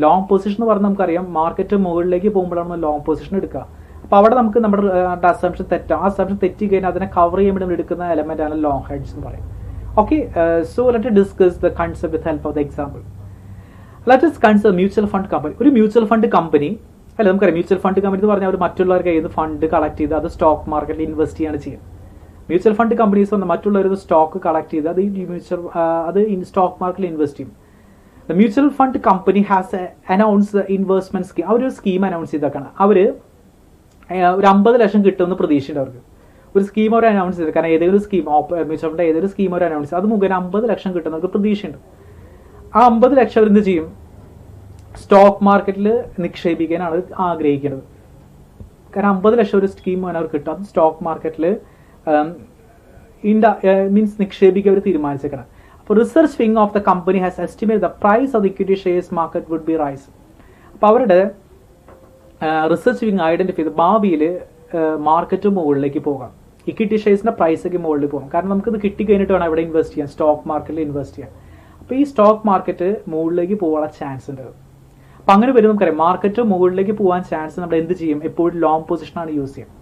Speaker 1: ലോങ് പൊസിഷൻ എന്ന് പറഞ്ഞാൽ നമുക്കറിയാം മാർക്കറ്റ് മുകളിലേക്ക് പോകുമ്പോഴാണ് ലോങ് പൊസിഷൻ എടുക്കുക. അപ്പോൾ അവിടെ നമുക്ക് നമ്മുടെ അസംപ്ഷൻ തെറ്റാം. ആ അസംപ്ഷൻ തെറ്റി കഴിഞ്ഞാൽ അതിനെ കവർ ചെയ്യാൻ വേണ്ടി നമ്മൾ എടുക്കുന്ന എലമെന്റ് ആണ് ലോങ് ഹെഡ്ജ് എന്ന് പറയും. Okay, so let discuss the concept with help of the example. Let us consider mutual fund company. ഒരു മ്യൂച്വൽ ഫണ്ട് കമ്പനി, അല്ല നമുക്കറിയാം മ്യൂച്വൽ ഫണ്ട് കമ്പനി എന്ന് പറഞ്ഞാൽ അവർ മറ്റുള്ളവർക്ക് കയ്യിൽ നിന്ന് ഫണ്ട് കളക്ട് ചെയ്ത് അത് സ്റ്റോക്ക് മാർക്കറ്റിൽ ഇൻവെസ്റ്റ് ചെയ്യാണ് ചെയ്യുക. മ്യൂച്വൽ ഫണ്ട് കമ്പനീസ് വന്ന് മറ്റുള്ളവർ സ്റ്റോക്ക് കളക്ട് ചെയ്ത് അത് സ്റ്റോക്ക് മാർക്കറ്റിൽ ഇൻവെസ്റ്റ് ചെയ്യും. The mutual fund company has announce investment scheme. അവരൊരു സ്കീം അനൗൺസ് ചെയ്തേക്കാണ്. അവർ ഒരു 50 ലക്ഷം കിട്ടുമെന്ന് പ്രതീക്ഷയുണ്ട് അവർക്ക്. ഒരു സ്കീം അവർ അനൗൺസ് ചെയ്ത്, കാരണം ഏതെങ്കിലും സ്കീം മ്യൂച്വൽ ഫണ്ട് ഏതൊരു സ്കീം അവർ അനൗൺസ് ചെയ്ത് അത് മുഖേന 50 ലക്ഷം കിട്ടുന്നവർക്ക് പ്രതീക്ഷയുണ്ട്. ആ 50 ലക്ഷം അവർ എന്ത് ചെയ്യും? സ്റ്റോക്ക് മാർക്കറ്റിൽ നിക്ഷേപിക്കാനാണ് ആഗ്രഹിക്കുന്നത്. കാരണം 50 ലക്ഷം ഒരു സ്കീം അവർ കിട്ടും, അത് സ്റ്റോക്ക് മാർക്കറ്റിൽ മീൻസ് നിക്ഷേപിക്കാൻ അവർ തീരുമാനിച്ചേക്കണം. അപ്പോൾ research wing of the company has estimate the price of the equity shares market would be rise. അപ്പോൾ അവരുടെ റിസർച്ച് വിങ് ഐഡന്റിഫൈ ചെയ്ത് ഭാവിയിൽ മാർക്കറ്റ് മുകളിലേക്ക് പോകാം, ഇക്വിറ്റി ഷെയർസിന്റെ പ്രൈസൊക്കെ മുകളിൽ പോകും. കാരണം നമുക്കിത് കിട്ടിക്കഴിഞ്ഞിട്ട് വേണം ഇവിടെ ഇൻവെസ്റ്റ് ചെയ്യാൻ, സ്റ്റോക്ക് മാർക്കറ്റിൽ ഇൻവെസ്റ്റ് ചെയ്യാൻ. അപ്പോൾ ഈ സ്റ്റോക്ക് മാർക്കറ്റ് മുകളിലേക്ക് പോകാനുള്ള ചാൻസ് ഉണ്ട്. അപ്പം അങ്ങനെ വരും. നമുക്കറിയാം മാർക്കറ്റ് മുകളിലേക്ക് പോകാൻ ചാൻസ് നമ്മൾ എന്ത് ചെയ്യും? എപ്പോഴും ലോങ് പൊസിഷനാണ് യൂസ് ചെയ്യുക.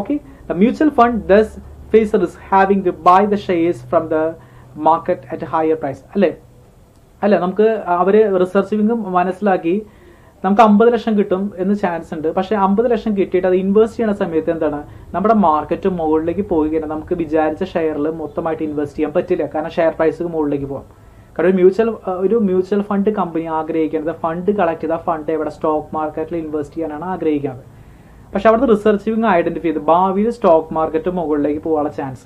Speaker 1: Okay, the mutual fund does face risk having to buy the shares from the market at higher price. അല്ലേ നമുക്ക് അവർ റിസർച്ച് വിങ് മനസ്സിലാക്കി നമുക്ക് 50 ലക്ഷം കിട്ടും എന്ന് ചാൻസ് ഉണ്ട്. പക്ഷേ 50 ലക്ഷം കിട്ടിയിട്ട് അത് ഇൻവെസ്റ്റ് ചെയ്യുന്ന സമയത്ത് എന്താണ്, നമ്മുടെ മാർക്കറ്റ് മുകളിലേക്ക് പോയി കഴിഞ്ഞാൽ നമുക്ക് വിചാരിച്ച ഷെയറിൽ മൊത്തമായിട്ട് ഇൻവെസ്റ്റ് ചെയ്യാൻ പറ്റില്ല. കാരണം ഷെയർ പ്രൈസ് മുകളിലേക്ക് പോകാം. കാരണം ഒരു മ്യൂച്വൽ ഫണ്ട് കമ്പനി ആഗ്രഹിക്കുന്നത് ഫണ്ട് കളക്ട് ചെയ്ത ഫണ്ട് എവിടെ സ്റ്റോക്ക് മാർക്കറ്റിൽ ഇൻവെസ്റ്റ് ചെയ്യാനാണ് ആഗ്രഹിക്കുന്നത്. പക്ഷെ അവിടുത്തെ റിസർച്ചിങ് ഐഡന്റിഫൈ ചെയ്ത് ഭാവിയിൽ സ്റ്റോക്ക് മാർക്കറ്റ് മുകളിലേക്ക് പോകാനുള്ള ചാൻസ്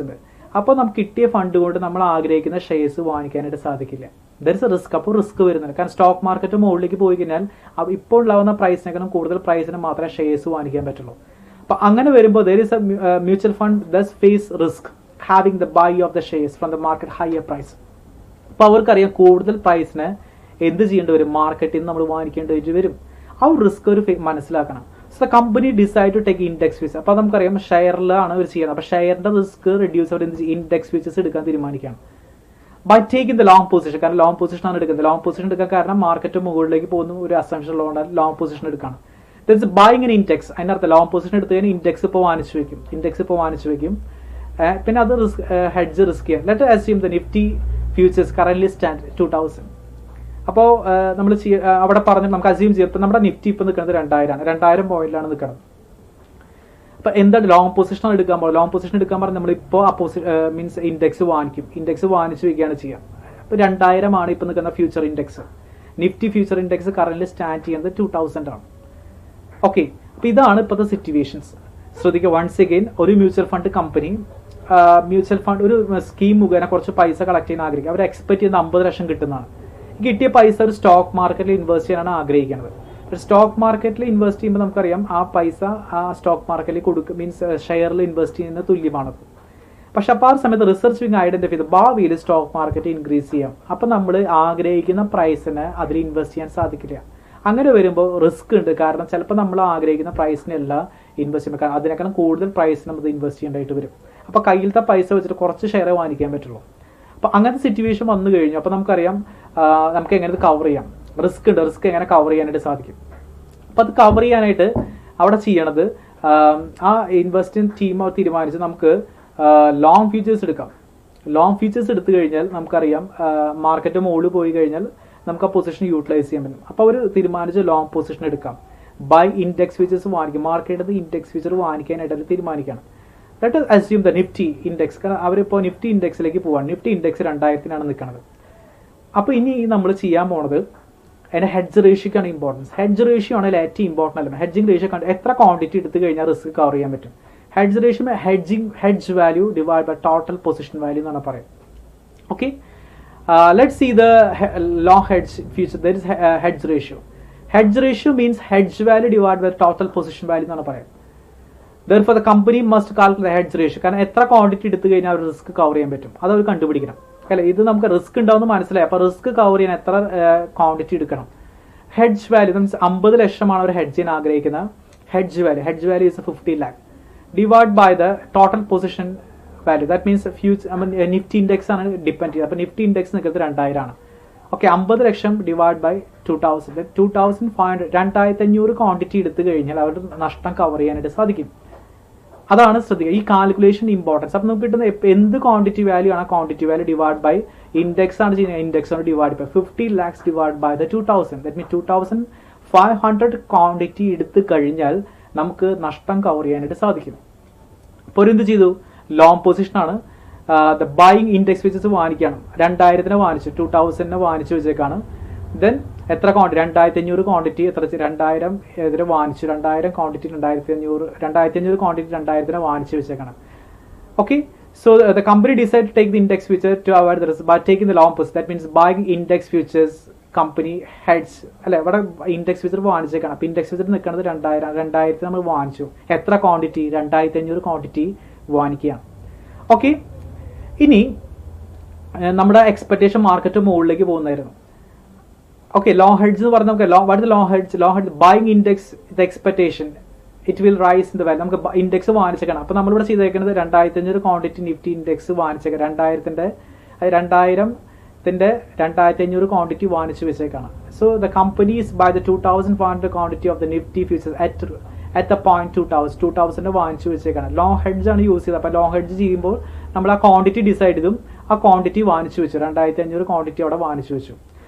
Speaker 1: ഉണ്ട്, അപ്പോൾ നമുക്ക് കിട്ടിയ ഫണ്ട് കൊണ്ട് നമ്മൾ ആഗ്രഹിക്കുന്ന ഷെയർസ് വാങ്ങിക്കാനായിട്ട് സാധിക്കില്ല. There is A risk. അപ്പോൾ റിസ്ക് വരുന്നുണ്ട്. കാരണം സ്റ്റോക്ക് മാർക്കറ്റ് മുകളിലേക്ക് പോയി കഴിഞ്ഞാൽ ഇപ്പോൾ ഉണ്ടാകുന്ന പ്രൈസിനേക്കാളും കൂടുതൽ പ്രൈസിന് മാത്രമേ ഷെയർസ് വാങ്ങിക്കാൻ പറ്റുള്ളൂ. അപ്പോൾ അങ്ങനെ വരുമ്പോൾ there is a mutual fund does face risk having the buy of the shares from the market higher price. അപ്പോൾ അവർക്കറിയാം കൂടുതൽ പ്രൈസിന് എന്ത് ചെയ്യേണ്ടി വരും, മാർക്കറ്റിൽ നിന്ന് നമ്മൾ വാങ്ങിക്കേണ്ടി വരും. ആ ഒരു റിസ്ക് ഒരു മനസ്സിലാക്കണം. So the company decide to take index future. അപ്പോൾ നമുക്കറിയാം ഷെയറിലാണ് അവർ ചെയ്യുന്നത്. അപ്പോൾ ഷെയറിന്റെ റിസ്ക് റെഡ്യൂസ് അവർ ഇൻഡെക്സ് ഫ്യൂച്ചേഴ്സ് എടുക്കാൻ തീരുമാനിക്കുകയാണ് by taking the long position. കാരണം ലോങ് പൊസിഷൻ ആണ് എടുക്കുന്നത്. ലോങ് പൊസിഷൻ എടുക്കാൻ കാരണം മാർക്കറ്റ് മുകളിലേക്ക് പോകുന്ന ഒരു അസംഷൻ ഉള്ളതുകൊണ്ട് ലോങ് പൊസിഷൻ എടുക്കണം. That's buying in index. അതിനർത്ഥം ലോങ് പൊസിഷൻ എടുത്തു കഴിഞ്ഞാൽ ഇൻഡെക്സ് ഇപ്പോൾ വാങ്ങിച്ചു വെക്കും. പിന്നെ അത് ഹെഡ്ജ് റിസ്ക് ചെയ്യാം. Let assume the Nifty futures current stand 2000. അപ്പോൾ നമ്മൾ അവിടെ പറഞ്ഞ് നമുക്ക് അസ്യൂം ചെയ്യാം ഇപ്പം നമ്മുടെ നിഫ്റ്റി ഇപ്പം നിൽക്കുന്നത് 2000 പോയിന്റിലാണ് നിൽക്കുന്നത്. അപ്പം എന്താണ് ലോങ് പൊസിഷൻ എടുക്കാൻ പോകുന്നത്? ലോങ് പൊസിഷൻ എടുക്കാൻ പറഞ്ഞാൽ നമ്മളിപ്പോൾ മീൻസ് ഇൻഡെക്സ് വാങ്ങിച്ചു വയ്ക്കുകയാണ് ചെയ്യുക. ഇപ്പോൾ 2000 ആണ് ഇപ്പം നിൽക്കുന്ന future index. Nifty future index current stand ചെയ്യുന്നത് 2000 ആണ്. ഓക്കെ, അപ്പോൾ ഇതാണ് ഇപ്പോഴത്തെ സിറ്റുവേഷൻസ്. ശ്രദ്ധിക്കുക, വൺസ് അഗെയിൻ ഒരു മ്യൂച്വൽ ഫണ്ട് കമ്പനി ഒരു സ്കീം മുഖേന കുറച്ച് പൈസ കളക്ട് ചെയ്യാൻ ആഗ്രഹിക്കും. അവർ എക്സ്പെക്ട് ചെയ്യുന്ന 50 ലക്ഷം കിട്ടുന്നതാണ്. കിട്ടിയ പൈസ ഒരു സ്റ്റോക്ക് മാർക്കറ്റിൽ ഇൻവെസ്റ്റ് ചെയ്യാനാണ് ആഗ്രഹിക്കുന്നത്. സ്റ്റോക്ക് മാർക്കറ്റിൽ ഇൻവെസ്റ്റ് ചെയ്യുമ്പോൾ നമുക്കറിയാം ആ പൈസ ആ സ്റ്റോക്ക് മാർക്കറ്റിൽ കൊടുക്കും, മീൻസ് ഷെയറിൽ ഇൻവെസ്റ്റ് ചെയ്യുന്ന തുല്യമാണ്. പക്ഷെ അപ്പോൾ ആ സമയത്ത് റിസർച്ചിങ് ഐഡന്റിഫൈ ചെയ്ത് ഭാവിയിൽ സ്റ്റോക്ക് മാർക്കറ്റ് ഇൻക്രീസ് ചെയ്യാം. അപ്പം നമ്മൾ ആഗ്രഹിക്കുന്ന പ്രൈസിന് അതിൽ ഇൻവെസ്റ്റ് ചെയ്യാൻ സാധിക്കില്ല. അങ്ങനെ വരുമ്പോൾ റിസ്ക് ഉണ്ട്. കാരണം ചിലപ്പോൾ നമ്മൾ ആഗ്രഹിക്കുന്ന പ്രൈസിനല്ല ഇൻവെസ്റ്റ് ചെയ്യുമ്പോൾ അതിനേക്കാളും കൂടുതൽ പ്രൈസ് നമ്മൾ ഇൻവെസ്റ്റ് ചെയ്യേണ്ടതായിട്ട് വരും. അപ്പോൾ കയ്യിലത്തെ പൈസ വെച്ചിട്ട് കുറച്ച് ഷെയർ വാങ്ങിക്കാൻ പറ്റുള്ളൂ. അപ്പോൾ അങ്ങനത്തെ സിറ്റുവേഷൻ വന്നു കഴിഞ്ഞു. അപ്പോൾ നമുക്കറിയാം നമുക്ക് എങ്ങനെ കവർ ചെയ്യാം. റിസ്ക് എങ്ങനെ കവർ ചെയ്യാനായിട്ട് സാധിക്കും. അപ്പോൾ അത് കവർ ചെയ്യാനായിട്ട് അവിടെ ചെയ്യണത് ആ ഇൻവെസ്റ്റിംഗ് ടീം തീരുമാനിച്ച് നമുക്ക് ലോങ് ഫ്യൂച്ചേഴ്സ് എടുക്കാം. ലോങ് ഫ്യൂച്ചേഴ്സ് എടുത്തു കഴിഞ്ഞാൽ നമുക്കറിയാം മാർക്കറ്റ് മുകളിൽ പോയി കഴിഞ്ഞാൽ നമുക്ക് ആ പൊസിഷൻ യൂട്ടിലൈസ് ചെയ്യാൻ പറ്റും. അപ്പോൾ അവർ തീരുമാനിച്ച് ലോങ് പൊസിഷൻ എടുക്കാം. ബൈ ഇൻഡെക്സ് ഫ്യൂച്ചേഴ്സ് വാങ്ങിക്കും. മാർക്കറ്റിൽ ഇൻഡെക്സ് ഫ്യൂച്ചർ വാങ്ങിക്കാനായിട്ട് അവർ തീരുമാനിക്കണം. Let us assume the Nifty index. കാരണം അവരിപ്പോൾ നിഫ്റ്റി ഇൻഡെക്സിലേക്ക് പോവാണ്. നിഫ്റ്റി ഇൻഡെക്സ് 2000 നിൽക്കുന്നത്. അപ്പോൾ ഇനി നമ്മൾ ചെയ്യാൻ പോണത് അതിൻ്റെ ഹെഡ്ജ് റേഷ്യോക്കാണ് ഇമ്പോർട്ടൻസ്. ഹെഡ്ജ് റേഷ്യോ ആണ് ഏറ്റവും ഇമ്പോർട്ടൻ്റ് അല്ല. ഹെഡ്ജിങ് റേഷ്യോ എത്ര ക്വാണ്ടിറ്റി എടുത്തു കഴിഞ്ഞാൽ റിസ്ക് കവർ ചെയ്യാൻ പറ്റും. Hedge ratio hedge value divide by total position value എന്നാണ് പറയുക. Okay, let's see the long hedge future. There is hedge ratio. Hedge ratio means hedge value divided by total position value എന്നാണ് പറയുക. Therefore the company must calculate the hedge ratio. കാരണം എത്ര quantity എടുത്തു കഴിഞ്ഞാൽ അവർ risk cover ചെയ്യാൻ പറ്റും അത് അവർ കണ്ടുപിടിക്കണം. അല്ലെ, ഇത് നമുക്ക് റിസ്ക് ഉണ്ടാവുമെന്ന് മനസ്സിലായി. അപ്പോൾ റിസ്ക് കവർ ചെയ്യാൻ എത്ര ക്വാണ്ടിറ്റി എടുക്കണം. ഹെഡ്ജ് വാല്യൂ മീൻസ് 50 ലക്ഷമാണ് അവർ ഹെഡ്ജ് ചെയ്യാൻ ആഗ്രഹിക്കുന്ന hedge value is 50 lakh divide by the total position value. That means Nifty index ആണ് ഡിപ്പെൻഡ് ചെയ്യുന്നത്. അപ്പോൾ നിഫ്റ്റി ഇൻഡെക്സ് നിൽക്കുന്നത് 2000 ആണ്. ഓക്കെ, 50 ലക്ഷം ഡിവൈഡ് ബൈ 2000 2500 2500 ക്വാണ്ടിറ്റി എടുത്തു കഴിഞ്ഞാൽ അവരുടെ നഷ്ടം കവർ ചെയ്യാനായിട്ട് സാധിക്കും. അതാണ് ശ്രദ്ധിക്കുക, ഈ കാൽക്കുലേഷൻ ഇമ്പോർട്ടൻസ്. അപ്പം നമുക്ക് കിട്ടുന്ന എന്ത് ക്വാണ്ടിറ്റി വാല്യൂ ആണ് quantity value divide by index ആണ് ചെയ്യുന്നത്. ഇൻഡെക്സ് ആണ് divide by 50 lakhs divide by the 2000. That means 2500 quantity എടുത്തു കഴിഞ്ഞാൽ നമുക്ക് നഷ്ടം കവർ ചെയ്യാനായിട്ട് സാധിക്കും. അപ്പോൾ എന്ത് ചെയ്തു, ലോങ് പൊസിഷൻ ആണ് ബൈയിങ് ഇൻഡെക്സ് വെച്ച് വാങ്ങിക്കണം. 2000 വാങ്ങിച്ചു, 2000 വാങ്ങിച്ചു വെച്ചേക്കാണ്. ദെൻ എത്ര ക്വാണ്ടിറ്റി 2500 ക്വാണ്ടിറ്റി എത്ര 2000 എതിരെ വാങ്ങിച്ചു. 2000 ക്വാണ്ടിറ്റി 2500 ക്വാണ്ടിറ്റി 2000 വാങ്ങിച്ചു വെച്ചേക്കണം. Okay, so the company decide to take the index future to avoid the risk by taking the long position. That means buying index futures company hedges അല്ലെ. ഇവിടെ index future വാങ്ങിച്ചേക്കണം. അപ്പോൾ index future നിൽക്കുന്നത് 2000 നമ്മൾ വാങ്ങിച്ചു. എത്ര quantity 2500 quantity വാങ്ങിക്കുകയാണ്. Okay, ഇനി നമ്മുടെ expectation market മുകളിലേക്ക് പോകുന്നതായിരുന്നു. ഓക്കെ, ലോങ് ഹെഡ്ജ് എന്ന് പറഞ്ഞാൽ നമുക്ക് long hedge buying index the expectation it will rise in the value. നമുക്ക് ഇൻഡെക്സ് വാങ്ങിച്ചേക്കണം. അപ്പോൾ നമ്മളിവിടെ ചെയ്തേക്കുന്നത് 2500 ക്വാണ്ടിറ്റി നിഫ്റ്റി ഇൻഡെക്സ് വാങ്ങിച്ചേക്കാം. 2500 ക്വാണ്ടിറ്റി വാങ്ങിച്ചു വെച്ചേക്കാണ്. So the companies buy the 2500 quantity of the Nifty futures at the point 2000 വാങ്ങിച്ചു വെച്ചേക്കാണ്. ലോങ് ഹെഡ്ജ് ആണ് യൂസ് ചെയ്തത്. അപ്പോൾ ലോങ് ഹെഡ്ജ് ചെയ്യുമ്പോൾ നമ്മൾ ആ ക്വാണ്ടിറ്റി ഡിസൈഡ് ചെയ്തും ആ ക്വാണ്ടിറ്റി വാങ്ങിച്ചു വെച്ചു. 2500 ക്വാണ്ടിറ്റി അവിടെ വാങ്ങിച്ചു വെച്ചു.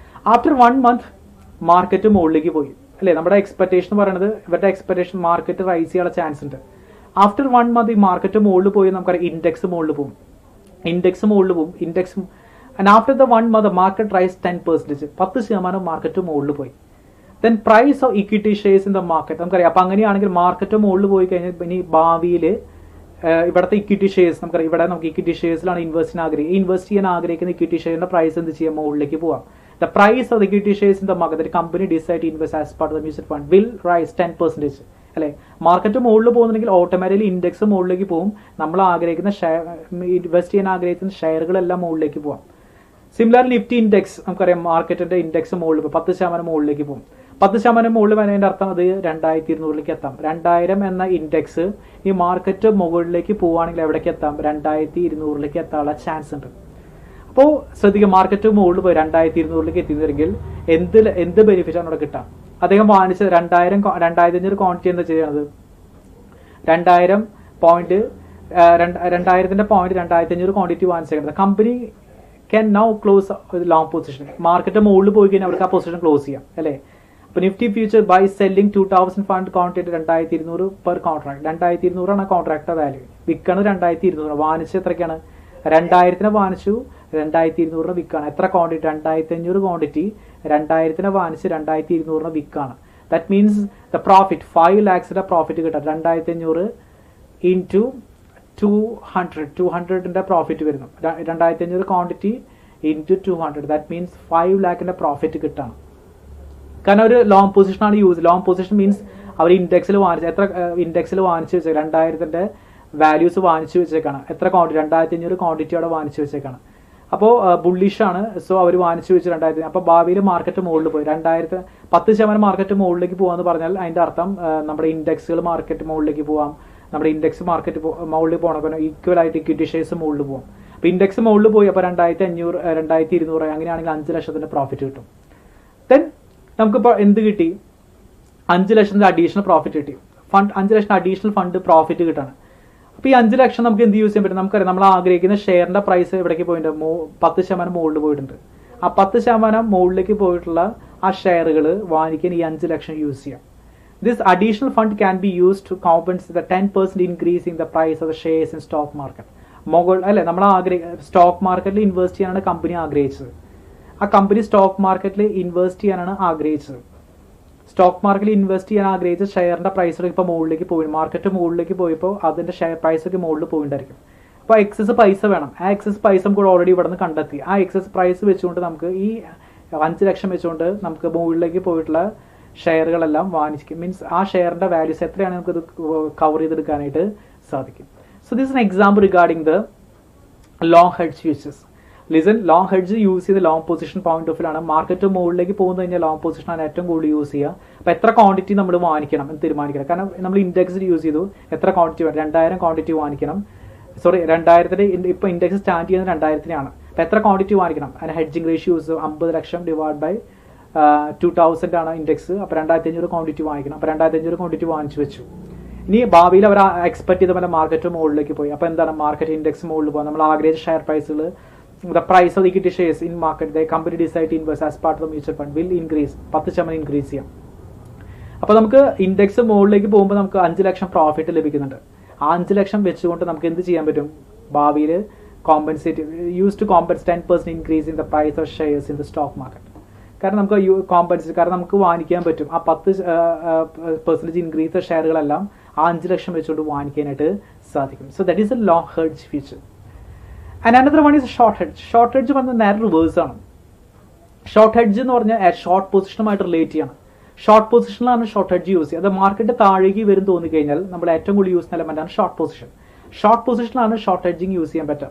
Speaker 1: ആഫ്റ്റർ 1 month മാർക്കറ്റ് മുകളിലേക്ക് പോയി അല്ലേ. നമ്മുടെ എക്സ്പെക്ടേഷൻ പറയുന്നത് ഇവരുടെ എക്സ്പെക്ടേഷൻ മാർക്കറ്റ് റൈസ് ചെയ്യാനുള്ള ചാൻസ് ഉണ്ട്. ആഫ്റ്റർ 1 month ഈ മാർക്കറ്റ് മുകളിൽ പോയി നമുക്കറിയാം ഇൻഡെക്സ് മുകളിൽ പോകും. ഇൻഡെക്സ് മുകളിൽ പോകും. Index and after the 1 month market rise 10%, 10% market മുകളിൽ പോയി. Then price of equity shares in the market, നമുക്കറിയാം. അപ്പം അങ്ങനെയാണെങ്കിൽ മാർക്കറ്റ് മുകളിൽ പോയി കഴിഞ്ഞാൽ ഇനി ഭാവിയിൽ ഇവിടുത്തെ ഇക്വിറ്റി ഷെയർസ് നമുക്കറിയാം. ഇവിടെ നമുക്ക് ഇക്വിറ്റി ഷെയർസിലാണ് ഇൻവെസ്റ്റ് ചെയ്യാൻ ആഗ്രഹിക്കുന്ന ഇക്വിറ്റി ഷെയറിന്റെ പ്രൈസ് എന്ത് ചെയ്യാം, മുകളിലേക്ക് പോവാം. The price of the equity shares in the market company decide to invest as part of the mutual fund will rise 10%, അല്ലെ. മാർക്കറ്റ് മുകളിൽ പോകുന്നുണ്ടെങ്കിൽ ഓട്ടോമാറ്റിക്കലി ഇൻഡെക്സ് മുകളിലേക്ക് പോകും. നമ്മൾ ആഗ്രഹിക്കുന്ന ഇൻവെസ്റ്റ് ചെയ്യാൻ ആഗ്രഹിക്കുന്ന ഷെയറുകളെല്ലാം മുകളിലേക്ക് പോവാം. സിമിലർ നിഫ്റ്റി ഇൻഡെക്സ് നമുക്കറിയാം, മാർക്കറ്റിന്റെ ഇൻഡെക്സ് മുകളിൽ പോകും, 10% മുകളിലേക്ക് പോകും. 10% മുകളിൽ വരുന്നതിന്റെ അർത്ഥം അത് 2200 എത്താം. 2000 എന്ന ഇൻഡെക്സ് ഈ മാർക്കറ്റ് മുകളിലേക്ക് പോവുകയാണെങ്കിൽ എവിടേക്ക് എത്താം, 2200 എത്താനുള്ള ചാൻസ് ഉണ്ട്. അപ്പോൾ ശ്രദ്ധിക്കുക, മാർക്കറ്റ് മുകളിൽ പോയി 2200 എത്തിയെങ്കിൽ എന്ത് ബെനിഫിറ്റ് ആണ് അവിടെ കിട്ടാം. അദ്ദേഹം വാങ്ങിച്ച 2500 ക്വാണ്ടിറ്റി എന്താ ചെയ്യുന്നത്, 2000 പോയിന്റ് 2000ന്റെ പോയിന്റ് 2500 ക്വാണ്ടിറ്റി വാങ്ങിച്ചേക്കുന്നത്. Company can now close long position. Market മുകളിൽ പോയി കഴിഞ്ഞാൽ അവർക്ക് ആ പൊസിഷൻ ക്ലോസ് ചെയ്യാം, അല്ലേ. അപ്പോൾ Nifty future by selling 2000 fund quantity 2200 per contract. 2200 ആണ് കോൺട്രാക്ട് വാല്യൂ. വിൽക്കണ് 2200. വാങ്ങിച്ച് എത്രയ്ക്കാണ്, 2000 വാങ്ങിച്ചു, 2200 വിൽക്കാണ്. എത്ര ക്വാണ്ടിറ്റി, 2500 ക്വാണ്ടിറ്റി 2000 വാങ്ങിച്ച് 2200 വിൽക്കാണ്. That means the profit 5 lakhs profit കിട്ടാം. 2500 ഇൻറ്റു 200 പ്രോഫിറ്റ് വരുന്നു. 2500 quantity into 200, that means 5 lakh profit കിട്ടാണ്. കാരണം ഒരു ലോങ് പൊസിഷനാണ് യൂസ്. ലോങ് പൊസിഷൻ മീൻസ് അവർ ഇൻഡെക്സിൽ വാങ്ങിച്ച ഇൻഡെക്സിൽ വാങ്ങിച്ചു വെച്ചേക്കാം, 2000 വാല്യൂസ് വാങ്ങിച്ചു വെച്ചേക്കാണ്. എത്ര ക്വാണ്ടിറ്റി, 2500 ക്വാണ്ടിറ്റി അവിടെ വാങ്ങിച്ചു വെച്ചേക്കാണ്. അപ്പോൾ ബുള്ളിഷാണ്. സോ അവർ വാങ്ങിച്ചു വെച്ച് 2000. അപ്പോൾ ഭാവിയിൽ മാർക്കറ്റ് മുകളിൽ പോയി 10% മാർക്കറ്റ് മുകളിലേക്ക് പോകാന്ന് പറഞ്ഞാൽ അതിന്റെ അർത്ഥം നമ്മുടെ ഇൻഡെക്സുകൾ മാർക്കറ്റ് മുകളിലേക്ക് പോവാം. നമ്മുടെ ഇൻഡെക്സ് മാർക്കറ്റ് മുകളിൽ പോകണം, ഈക്വൽ ആയിട്ട് ഇക്വിറ്റി ഷെയർസ് മുകളിൽ പോകും. അപ്പോൾ ഇൻഡെക്സ് മുകളിൽ പോയി അപ്പോൾ 2500 2200 അങ്ങനെയാണെങ്കിൽ 5 ലക്ഷത്തിന്റെ പ്രോഫിറ്റ് കിട്ടും. ദെൻ നമുക്കിപ്പോൾ എന്ത് കിട്ടി, 5 ലക്ഷത്തിന്റെ അഡീഷണൽ പ്രോഫിറ്റ് കിട്ടി. 5 ലക്ഷം അഡീഷണൽ ഫണ്ട് പ്രോഫിറ്റ് കിട്ടാണ്. അപ്പോൾ ഈ 5 ലക്ഷം നമുക്ക് എന്ത് യൂസ് ചെയ്യാൻ പറ്റും, നമുക്കറിയാം നമ്മൾ ആഗ്രഹിക്കുന്ന ഷെയറിന്റെ പ്രൈസ് എവിടേക്ക് പോയിട്ടുണ്ട്, 10% മുകളിൽ പോയിട്ടുണ്ട്. ആ 10% മുകളിലേക്ക് പോയിട്ടുള്ള ആ ഷെയറുകൾ വാങ്ങിക്കാൻ ഈ 5 ലക്ഷം യൂസ് ചെയ്യാം. This additional fund can be used to compensate the 10% increase in the price of the shares in stock market. അല്ലെ, നമ്മൾ സ്റ്റോക്ക് മാർക്കറ്റിൽ ഇൻവെസ്റ്റ് ചെയ്യാനാണ് കമ്പനി ആഗ്രഹിച്ചത്. ആ കമ്പനി സ്റ്റോക്ക് മാർക്കറ്റിൽ ഇൻവെസ്റ്റ് ചെയ്യാനാണ് ആഗ്രഹിച്ചത്. സ്റ്റോക്ക് മാർക്കറ്റിൽ ഇൻവെസ്റ്റ് ചെയ്യാൻ ആഗ്രഹിച്ച ഷെയറിന്റെ പ്രൈസ് ഇപ്പോൾ മുകളിലേക്ക് പോയി, മാർക്കറ്റ് മുകളിലേക്ക് പോയപ്പോൾ അതിന്റെ ഷെയർ പ്രൈസ് ഒക്കെ മുകളിൽ പോയിട്ടുണ്ടായിരിക്കും. അപ്പോൾ എക്സസ് പൈസ വേണം. ആ എക്സസ് പൈസ നമുക്ക് ഓൾറെഡി ഇവിടെ നിന്ന് കണ്ടെത്തി. ആ എക്സസ് പ്രൈസ് വെച്ചുകൊണ്ട് നമുക്ക് ഈ 5 ലക്ഷം വെച്ചുകൊണ്ട് നമുക്ക് മുകളിലേക്ക് പോയിട്ടുള്ള ഷെയറുകളെല്ലാം വാങ്ങിക്കും. മീൻസ് ആ ഷെയറിന്റെ വാല്യൂസ് എത്രയാണ് നമുക്ക് ഇത് കവർ ചെയ്തെടുക്കാനായിട്ട് സാധിക്കും. So this is an example regarding the long hedge futures. Listen, long hedge use ചെയ്ത് ലോങ് പൊസിഷൻ പോയിന്റ് ഓഫ് വ്യൂലാണ്. മാർക്കറ്റ് മുകളിലേക്ക് പോകുന്ന കഴിഞ്ഞാൽ ലോങ് പൊസിഷനാണ് ഏറ്റവും കൂടുതൽ യൂസ് ചെയ്യുക. അപ്പോൾ എത്ര ക്വാണ്ടിറ്റി നമ്മൾ വാങ്ങിക്കണം എന്ന് തീരുമാനിക്കണം. കാരണം നമ്മൾ ഇൻഡെക്സിൽ യൂസ് ചെയ്തു, എത്ര ക്വാണ്ടിറ്റി വേണം, 2000 ക്വാണ്ടിറ്റി വാങ്ങിക്കണം. 2000 ഇപ്പോൾ ഇൻഡെക്സ് സ്റ്റാൻഡ് ചെയ്യുന്നത് 2000 അപ്പോൾ എത്ര ക്വാണ്ടിറ്റി വാങ്ങിക്കണം. അതിന് ഹെഡ്ജിങ് റേഷ്യോ യൂസ് 50 ലക്ഷം ഡിവൈഡ് ബൈ 2000 ആണ് ഇൻഡെക്സ്. അപ്പോൾ 2500 ക്വാണ്ടിറ്റി വാങ്ങിക്കണം. അപ്പോൾ 2500 ക്വാണ്ടിറ്റി വാങ്ങിച്ചു വെച്ചു. ഇനി ഭാവിയിൽ അവർ എക്സ്പെക്ട് ചെയ്ത പോലെ മാർക്കറ്റ് മുകളിലേക്ക് പോയി. അപ്പോൾ എന്താണ്, മാർക്കറ്റ് ഇൻഡെക്സ് മുകളിൽ പോകാം. നമ്മൾ ആഗ്രഹിച്ച ഷെയർ പ്രൈസുകൾ, the price of equity shares in market the company decide to invest as part of mutual fund will increase, 10% increase ചെയ്യാം. അപ്പോൾ നമുക്ക് ഇൻഡെക്സ് മുകളിലേക്ക് പോകുമ്പോൾ നമുക്ക് 5 ലക്ഷം പ്രോഫിറ്റ് ലഭിക്കുന്നുണ്ട്. ആ 5 ലക്ഷം വെച്ചുകൊണ്ട് നമുക്ക് എന്ത് ചെയ്യാൻ പറ്റും, ഭാവിയിൽ use to compensate 10% increase in the price of shares in the stock market. കാരണം നമുക്ക് വാങ്ങിക്കാൻ പറ്റും. ആ 10% ഇൻക്രീസ് ഷെയറുകളെല്ലാം ആ 5 ലക്ഷം വെച്ചുകൊണ്ട് വാങ്ങിക്കാനായിട്ട് സാധിക്കും. So that is A long hedge feature. And another one is short hedge. Short hedge പറഞ്ഞാൽ നേരെ റിവേഴ്സ് ആണ്. ഷോർട്ട് ഹെഡ്ജ് എന്ന് പറഞ്ഞാൽ ഷോർട്ട് പൊസിഷനുമായിട്ട് റിലേറ്റ് ചെയ്യണം. ഷോർട്ട് പൊസിഷനിലാണ് ഷോർട്ട് ഹെഡ്ജ് യൂസ് ചെയ്യുക. അത് മാർക്കറ്റ് താഴേക്ക് വരും തോന്നിക്കഴിഞ്ഞാൽ നമ്മൾ ഏറ്റവും കൂടുതൽ യൂസ് ചെയ്യുന്ന എലമെന്റാണ് ഷോർട്ട് പൊസിഷൻ. ഷോർട്ട് പൊസിഷനിലാണ് ഷോർട്ട് ഹെഡ്ജിങ് യൂസ് ചെയ്യാൻ പറ്റുക.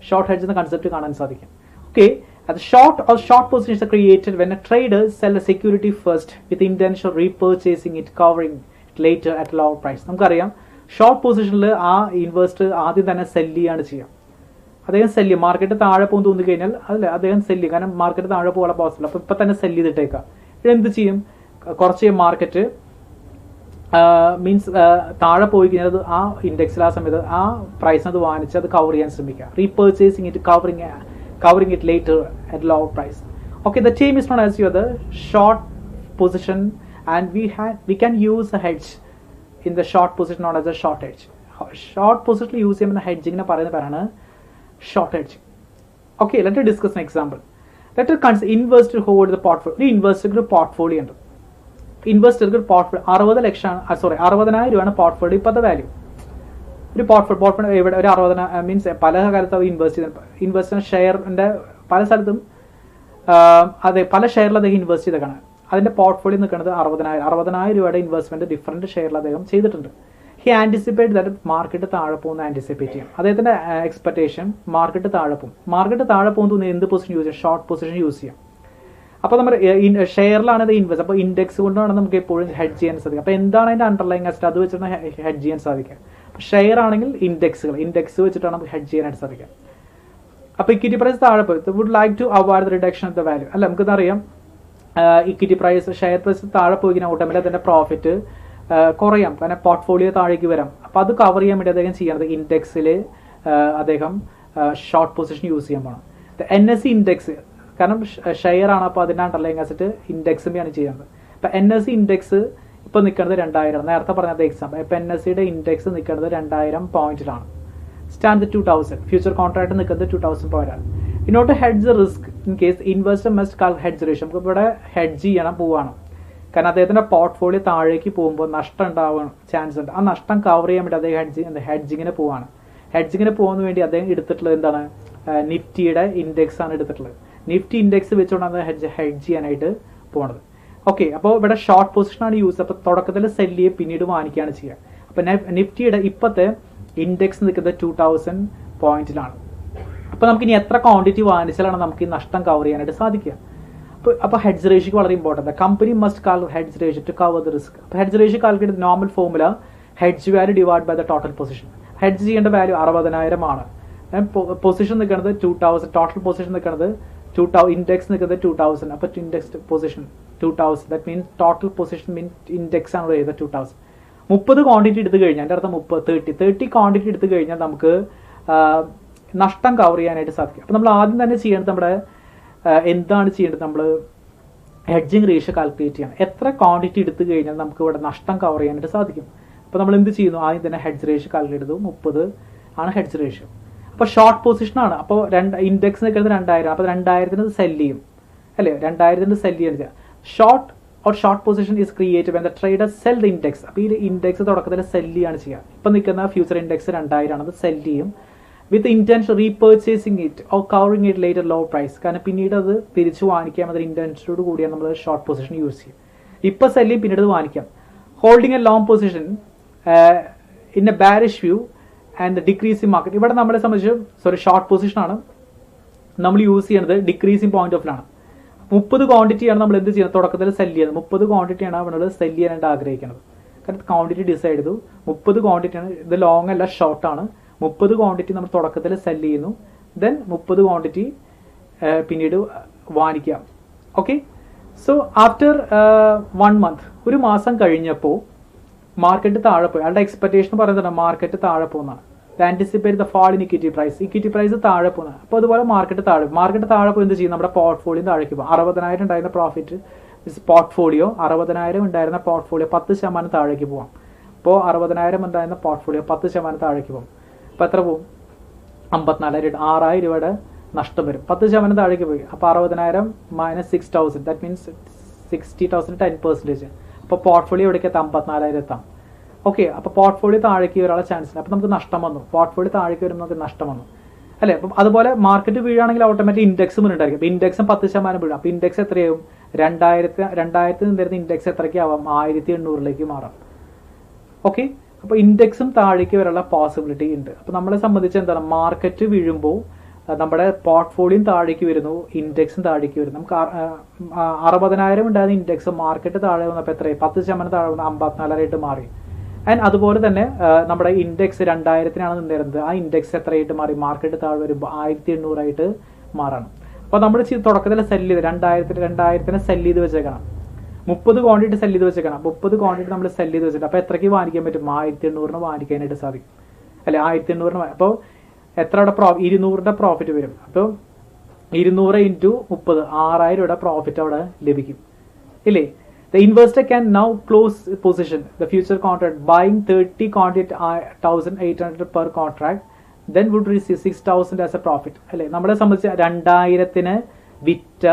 Speaker 1: ഷോർട്ട് ഹെഡ്ജ് എന്ന കൺസെപ്റ്റ് കാണാൻ സാധിക്കും. Okay, the short positions are created when a trader sells a security first with the intention of repurchasing it, covering it later at a lower price. നമുക്കറിയാം short പൊസിഷനിൽ ആ investor ആദ്യം തന്നെ cell ചെയ്യാണ് ചെയ്യുക. അദ്ദേഹം സെല്ല് ചെയ്യും. മാർക്കറ്റ് താഴെ പോകും തോന്നി കഴിഞ്ഞാൽ അദ്ദേഹം സെല്ല് ചെയ്യും. കാരണം മാർക്കറ്റ് താഴെ പോകാൻ പോസിബിൾ. അപ്പോൾ ഇപ്പം തന്നെ സെല്ല് ചെയ്തിട്ടേക്കാം. എന്ത് ചെയ്യും, കുറച്ച് മാർക്കറ്റ് മീൻസ് താഴെ പോയി കഴിഞ്ഞാൽ അത് ആ ഇൻഡെക്സിൽ ആ സമയത്ത് ആ പ്രൈസിനത് വാങ്ങിച്ച് അത് കവർ ചെയ്യാൻ ശ്രമിക്കുക. റീപർച്ചേസിങ് it, covering it later at lower price. Okay, the term is known as the short position, and we can use a hedge in the short position known as a short hedge. Short position use ചെയ്യുന്ന ഹെഡ്ജിങ്ങിനെ പറയുന്ന പേരാണ് short hedging. Okay, let us discuss an example. Let us consider investor hold the portfolio. Investor portfolio ഉണ്ട്. ഇൻവെസ്റ്റർക്ക് portfolio 60 ലക്ഷം, sorry 60,000 രൂപയാണ് portfolio ഇപ്പോഴത്തെ value. ഒരു portfolio ഇവിടെ ഒരു 60,000 means പല കാലത്ത് അവർ ഇൻവെസ്റ്റ് ഷെയറിന്റെ പല സ്ഥലത്തും അതെ പല ഷെയറിൽ അദ്ദേഹം ഇൻവെസ്റ്റ് ചെയ്തേക്കാണ്. അതിന്റെ പോർട്ട്ഫോളിയോ നിൽക്കുന്നത് 60,000 രൂപയുടെ ഇൻവെസ്റ്റ്മെന്റ് ഡിഫറെന്റ് ഷെയറിൽ അദ്ദേഹം ചെയ്തിട്ടുണ്ട്. ഹി ആന്റിസിപ്പേറ്റ് ദാറ്റ് മാർക്കറ്റ് താഴെ പോകുന്ന ആന്റിസിപ്പേറ്റ് ചെയ്യും. അദ്ദേഹത്തിന്റെ എക്സ്പെക്ടേഷൻ മാർക്കറ്റ് താഴെ പോകും. മാർക്കറ്റ് താഴെ പോകുന്ന എന്ത് പൊസിഷൻ യൂസ് ചെയ്യാം? ഷോർട്ട് പൊസിഷൻ യൂസ് ചെയ്യാം. അപ്പോൾ നമ്മൾ ഷെയറിലാണ് ഇത് ഇൻവെസ്റ്റ്. അപ്പോൾ ഇൻഡെക്സ് കൊണ്ടാണ് നമുക്ക് എപ്പോഴും ഹെഡ്ജ് ചെയ്യാൻ സാധിക്കും. അപ്പോൾ എന്താണ് അതിന്റെ അണ്ടർലൈൻ അസറ്റ് അത് വെച്ചിട്ടാണ് ഹെഡ്ജ് ചെയ്യാൻ സാധിക്കുക. ഷെയർ ആണെങ്കിൽ ഇൻഡെക്സ് വെച്ചിട്ടാണ് നമുക്ക് ഹെഡ്ജ് ചെയ്യാനായിട്ട് സാധിക്കുക. അപ്പോൾ ഇക്വിറ്റി പ്രൈസ് താഴെ പോയി would like to avoid the reduction of the value. അല്ല നമുക്കറിയാം ഇക്വിറ്റി പ്രൈസ് ഷെയർ പ്രൈസ് താഴെ പോയി കഴിഞ്ഞാൽ ഓട്ടോമാറ്റിക് അതിന്റെ പ്രോഫിറ്റ് കുറയാം, കാരണം പോർട്ട്ഫോളിയോ താഴേക്ക് വരാം. അപ്പോൾ അത് കവർ ചെയ്യാൻ വേണ്ടി അദ്ദേഹം ചെയ്യണത് ഇൻഡെക്സിൽ അദ്ദേഹം ഷോർട്ട് പൊസിഷൻ യൂസ് ചെയ്യാൻ പോകണം. NSE ഇൻഡെക്സ് കാരണം ഷെയർ ആണ്, അപ്പോൾ അതിൻ്റെ അണ്ടർലൈൻ അസറ്റ് ഇൻഡെക്സിൻ്റെയാണ് ചെയ്യുന്നത്. ഇപ്പം NSE ഇൻഡെക്സ് ഇപ്പോൾ നിൽക്കുന്നത് 2000, നേരത്തെ പറഞ്ഞത് എക്സാമ്പിൾ. ഇപ്പം NSEയുടെ ഇൻഡെക്സ് നിൽക്കുന്നത് 2000 പോയിന്റിലാണ്. സ്റ്റാൻഡ് 2000, ഫ്യൂച്ചർ കോൺട്രാക്ട് നിൽക്കുന്നത് 2000 പോയിന്റാണ്. In order to hedge the risk in case investor must കാൽ ഹെഡ്ജ് റേഷ്യോ. നമുക്ക് ഇവിടെ ഹെഡ്ജ് ചെയ്യണം പോവാണ്, കാരണം അദ്ദേഹത്തിന്റെ പോർട്ട്ഫോളിയോ താഴേക്ക് പോകുമ്പോൾ നഷ്ടം ഉണ്ടാവാൻ ചാൻസ് ഉണ്ട്. ആ നഷ്ടം കവർ ചെയ്യാൻ വേണ്ടി അദ്ദേഹം ഹെഡ്ജിങ്ങിന് പോവാണ്. ഹെഡ്ജിങ്ങിന് പോകുന്ന വേണ്ടി അദ്ദേഹം എടുത്തിട്ടുള്ളത് എന്താണ്? നിഫ്റ്റിയുടെ ഇൻഡെക്സ് ആണ് എടുത്തിട്ടുള്ളത്. നിഫ്റ്റി ഇൻഡെക്സ് വെച്ചുകൊണ്ടാണ് ഹെഡ്ജ് ചെയ്യാനായിട്ട് പോണത്. ഓക്കെ, അപ്പോൾ ഇവിടെ ഷോർട്ട് പൊസിഷനാണ് യൂസ്. അപ്പോൾ തുടക്കത്തിൽ സെല് ചെയ്യും, പിന്നീട് വാങ്ങിക്കുകയാണ് ചെയ്യുക. അപ്പോൾ നിഫ്റ്റിയുടെ ഇപ്പോഴത്തെ ഇൻഡെക്സ് നിൽക്കുന്നത് 2000 പോയിന്റിലാണ്. അപ്പോൾ നമുക്ക് ഇനി എത്ര ക്വാണ്ടിറ്റി വാങ്ങിച്ചാലാണ് നമുക്ക് ഈ നഷ്ടം കവർ ചെയ്യാനായിട്ട് സാധിക്കുക? അപ്പോൾ ഹെഡ്ജ് റേഷ്യോ വളരെ ഇമ്പോർട്ടൻ്റ്. കമ്പനി മസ്റ്റ് കാൽ hedge ratio to cover the risk. അപ്പോൾ hedge ratio calculate normal formula hedge value divide by the total position. Hedge ചെയ്യേണ്ട വാല്യൂ 60,000 ആണ്. പൊസിഷൻ നിൽക്കുന്നത് 2000, ടോട്ടൽ പൊസിഷൻ നിൽക്കുന്നത് 2000, ഇൻഡെക്സ് നിൽക്കുന്നത് 2000. അപ്പോൾ index position 2000, that means total position means index ആണ് എഴുതുന്നത് 2000. 30 quantity എടുത്തു കഴിഞ്ഞാൽ എൻ്റെ അർത്ഥം 30 ക്വാണ്ടിറ്റി എടുത്തു കഴിഞ്ഞാൽ നമുക്ക് നഷ്ടം കവർ ചെയ്യാനായിട്ട് സാധിക്കും. അപ്പോൾ നമ്മൾ ആദ്യം തന്നെ ചെയ്യേണ്ടത് നമ്മുടെ എന്താണ് ചെയ്യേണ്ടത്? നമ്മൾ ഹെഡ്ജിങ് റേഷ്യോ കാൽക്കുലേറ്റ് ചെയ്യണം. എത്ര ക്വാണ്ടിറ്റി എടുത്തു കഴിഞ്ഞാൽ നമുക്ക് ഇവിടെ നഷ്ടം കവർ ചെയ്യാനായിട്ട് സാധിക്കും? അപ്പോൾ നമ്മൾ എന്ത് ചെയ്യുന്നു? ആദ്യം തന്നെ ഹെഡ്ജ് റേഷ്യോ കാൽക്കുലേറ്റ് ചെയ്തു. 30 ആണ് ഹെഡ്ജ് റേഷ്യോ. അപ്പോൾ ഷോർട്ട് പൊസിഷനാണ്. അപ്പോൾ ഇൻഡെക്സ് നിൽക്കുന്നത് 2000. അപ്പോൾ 2000 സെല് ചെയ്യും അല്ലേ? 2000 സെല് ചെയ്യാൻ short position is created when the trader cell the index. അപ്പോൾ ഈ ഇൻഡെക്സ് തുടക്കത്തിൽ സെല് ചെയ്യാണ് ചെയ്യുക. ഇപ്പം നിൽക്കുന്ന ഫ്യൂച്ചർ ഇൻഡെക്സ് 2000 ആണ്, അത് സെല് ചെയ്യും with intention repurchasing it or covering it later low price. കാരണം പിന്നീട് അത് തിരിച്ചു വാങ്ങിക്കാം. അതിന് ഇന്റൻഷനോട് കൂടിയാണ് നമ്മൾ ഷോർട്ട് പൊസിഷൻ യൂസ് ചെയ്യും. ഇപ്പം സെല് ചെയ്യും, പിന്നീട് അത് വാങ്ങിക്കാം. Holding a long position in a bearish view and decreasing market. ഇവിടെ നമ്മളെ സംബന്ധിച്ച് ഷോർട്ട് പൊസിഷനാണ് നമ്മൾ യൂസ് ചെയ്യുന്നത് ഡിക്രീസിങ് പോയിന്റ് ഓഫ് ആണ്. 30 ക്വാണ്ടിറ്റിയാണ് നമ്മൾ എന്ത് ചെയ്യുന്നത്? തുടക്കത്തിൽ സെല് ചെയ്യുന്നത് 30 ക്വാണ്ടിറ്റിയാണ് നമ്മൾ സെല് ചെയ്യാനായിട്ട് ആഗ്രഹിക്കുന്നത്. കാരണം ക്വാണ്ടിറ്റി ഡിസൈഡ് ചെയ്തു 30 ക്വാണ്ടിറ്റിയാണ്. ഇത് ലോങ് അല്ല, ഷോർട്ടാണ്. 30 ക്വാണ്ടിറ്റി നമ്മൾ തുടക്കത്തിൽ സെല് ചെയ്യുന്നു, ദെൻ 30 ക്വാണ്ടിറ്റി പിന്നീട് വാങ്ങിക്കാം. ഓക്കെ, സോ ആഫ്റ്റർ 1 മന്ത്, ഒരു മാസം കഴിഞ്ഞപ്പോൾ മാർക്കറ്റ് താഴെ പോയി. അയാളുടെ എക്സ്പെക്ടേഷൻ പറയുന്നത് മാർക്കറ്റ് താഴെ പോകുന്നതാണ്. Anticipate the fall in equity price താഴെ പോകുന്നത്. അപ്പോൾ അതുപോലെ മാർക്കറ്റ് താഴെ പോയി എന്ത് ചെയ്യും? നമ്മുടെ പോർട്ട്ഫോളിയോ താഴേക്ക് പോകും. 60,000 ഉണ്ടായിരുന്ന പ്രോഫിറ്റ് പോർട്ട്ഫോളിയോ 60,000 ഉണ്ടായിരുന്ന പോർട്ട്ഫോളിയോ 10% താഴേക്ക് പോകാം. അപ്പോൾ 60,000 ഉണ്ടായിരുന്ന പോർട്ട്ഫോളിയോ 10% താഴേക്ക് പോകും. അപ്പോൾ എത്ര പോകും? 54,000, 6,000 രൂപയുടെ നഷ്ടം വരും. 10% താഴേക്ക് പോയി. അപ്പോൾ 60,000 മൈനസ് 6,000, ദാറ്റ് മീൻസ് 60,000 10%. അപ്പോൾ പോർട്ട്ഫോളിയോ എവിടേക്ക് എത്താം? 54,000 എത്താം. ഓക്കെ, അപ്പോൾ പോർട്ട്ഫോളിയോ താഴേക്ക് വരാനുള്ള ചാൻസ് ഉണ്ട്. അപ്പോൾ നമുക്ക് നഷ്ടം വന്നു. പോർട്ട്ഫോളിയോ താഴേക്ക് വരുമ്പോൾ നമുക്ക് നഷ്ടം വന്നു അല്ലേ? അപ്പം അതുപോലെ മാർക്കറ്റ് വീഴാണെങ്കിൽ ഓട്ടോമാറ്റിക് ഇൻഡെക്സ് മുന്നുണ്ടായിരിക്കും. അപ്പോൾ ഇൻഡെക്സും 10% വീഴും. അപ്പോൾ ഇൻഡെക്സ് എത്രയാവും? 2000 നിന്നിരുന്ന ഇൻഡെക്സ് എത്രയ്ക്ക് ആവാം? 1800 മാറാം. ഓക്കെ, അപ്പോൾ ഇൻഡെക്സും താഴേക്ക് വരാനുള്ള പോസിബിലിറ്റി ഉണ്ട്. അപ്പോൾ നമ്മളെ സംബന്ധിച്ച് എന്താണ്? മാർക്കറ്റ് വീഴുമ്പോൾ നമ്മുടെ പോർട്ട്ഫോളിയോ താഴേക്ക് വരുന്നു, ഇൻഡെക്സും താഴേക്ക് വരുന്നു. നമുക്ക് 60,000 ഉണ്ടായിരുന്ന ഇൻഡെക്സ് മാർക്കറ്റ് താഴെ വന്നപ്പോൾ എത്രയായി? 10% താഴെ വന്ന് 54,000 മാറി. ആൻഡ് അതുപോലെ തന്നെ നമ്മുടെ ഇൻഡെക്സ് 2000 നിന്നിരുന്നത്. ആ ഇൻഡെക്സ് എത്രയായിട്ട് മാറി? മാർക്കറ്റ് താഴെ വരുമ്പോൾ 1800 മാറണം. അപ്പോൾ നമ്മൾ തുടക്കത്തിൽ സെല് ചെയ്ത് 2000 സെല് ചെയ്ത് വെച്ചേക്കണം. 30 ക്വാണ്ടിറ്റി സെല് ചെയ്ത് വെച്ചേക്കണം. 30 ക്വാണ്ടിറ്റി നമ്മൾ സെല് ചെയ്ത് വെച്ചിട്ട് അപ്പോൾ എത്രയ്ക്ക് വാങ്ങിക്കാൻ പറ്റും? 1800 വാങ്ങിക്കാനായിട്ട് സാധിക്കും അല്ലെ? 1800. അപ്പോൾ എത്ര അവിടെ 200 പ്രോഫിറ്റ് വരും. അപ്പോൾ 200 × 30, 6,000 രൂപയുടെ പ്രോഫിറ്റ് അവിടെ ലഭിക്കും ഇല്ലേ? The investor can now close position the future contract buying 30 quantity 1,800 per contract. then would receive 6,000 as a profit. അല്ലേ, നമ്മളെ സംബന്ധിച്ച് 2000-ന് വിറ്റ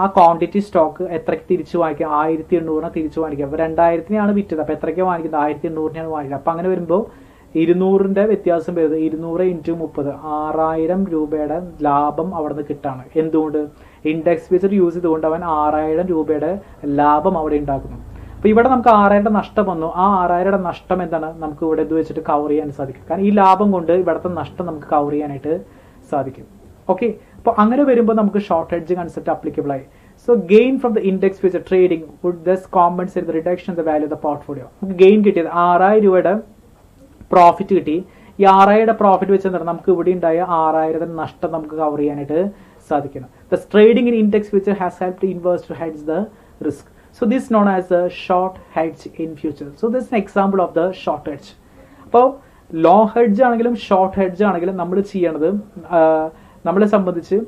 Speaker 1: ആ ക്വാണ്ടിറ്റി സ്റ്റോക്ക് എത്രയ്ക്ക് തിരിച്ചു വാങ്ങിക്കുക? 1800 തിരിച്ചു വാങ്ങിക്കുക. അപ്പോൾ 2000-നെയാണ് വിറ്റത്, അപ്പോൾ എത്രയ്ക്കാണ് വാങ്ങിക്കുന്നത്? 1800-നെയാണ് വാങ്ങിക്കുക. അപ്പോൾ അങ്ങനെ വരുമ്പോൾ 200-ന്റെ വ്യത്യാസം വരുന്നത് 200 × 30 6000 രൂപയുടെ ലാഭം അവിടെ നിന്ന് കിട്ടാണ്. എന്തുകൊണ്ട്? ഇൻഡെക്സ് ഫീച്ചർ യൂസ് ചെയ്തുകൊണ്ട് അവൻ 6000 രൂപയുടെ ലാഭം അവിടെ ഉണ്ടാക്കുന്നു. അപ്പോൾ ഇവിടെ നമുക്ക് 6000 നഷ്ടം വന്നു. ആ 6000 നഷ്ടം എന്താണ്? നമുക്ക് ഇവിടെ ഇത് വെച്ചിട്ട് കവർ ചെയ്യാൻ സാധിക്കും. കാരണം ഈ ലാഭം കൊണ്ട് ഇവിടുത്തെ നഷ്ടം നമുക്ക് കവർ ചെയ്യാനായിട്ട് സാധിക്കും. ഓക്കെ, അപ്പോൾ അങ്ങനെ വരുമ്പോൾ നമുക്ക് ഷോർട്ട് ഹെഡ്ജ് കൺസെപ്റ്റ് അപ്ലിക്കബിൾ ആയി. So gain from the index future trading would thus compensate the reduction in the value of the portfolio. നമുക്ക് ഗെയിൻ കിട്ടിയത് 6000 രൂപയുടെ പ്രോഫിറ്റ് കിട്ടി. ഈ 6000 പ്രോഫിറ്റ് വെച്ച് എന്താണ് നമുക്ക് ഇവിടെ ഉണ്ടായ 6000 നഷ്ടം നമുക്ക് കവർ ചെയ്യാനായിട്ട് സാധിക്കണം. The trading in index future has helped investor to hedge the risk. So this is known as the short hedge in future. So this is an example of the short hedge. അപ്പോൾ long hedge ആണെങ്കിലും short hedge ആണെങ്കിലും നമ്മൾ ചെയ്യണത് നമ്മളെ സംബന്ധിച്ച്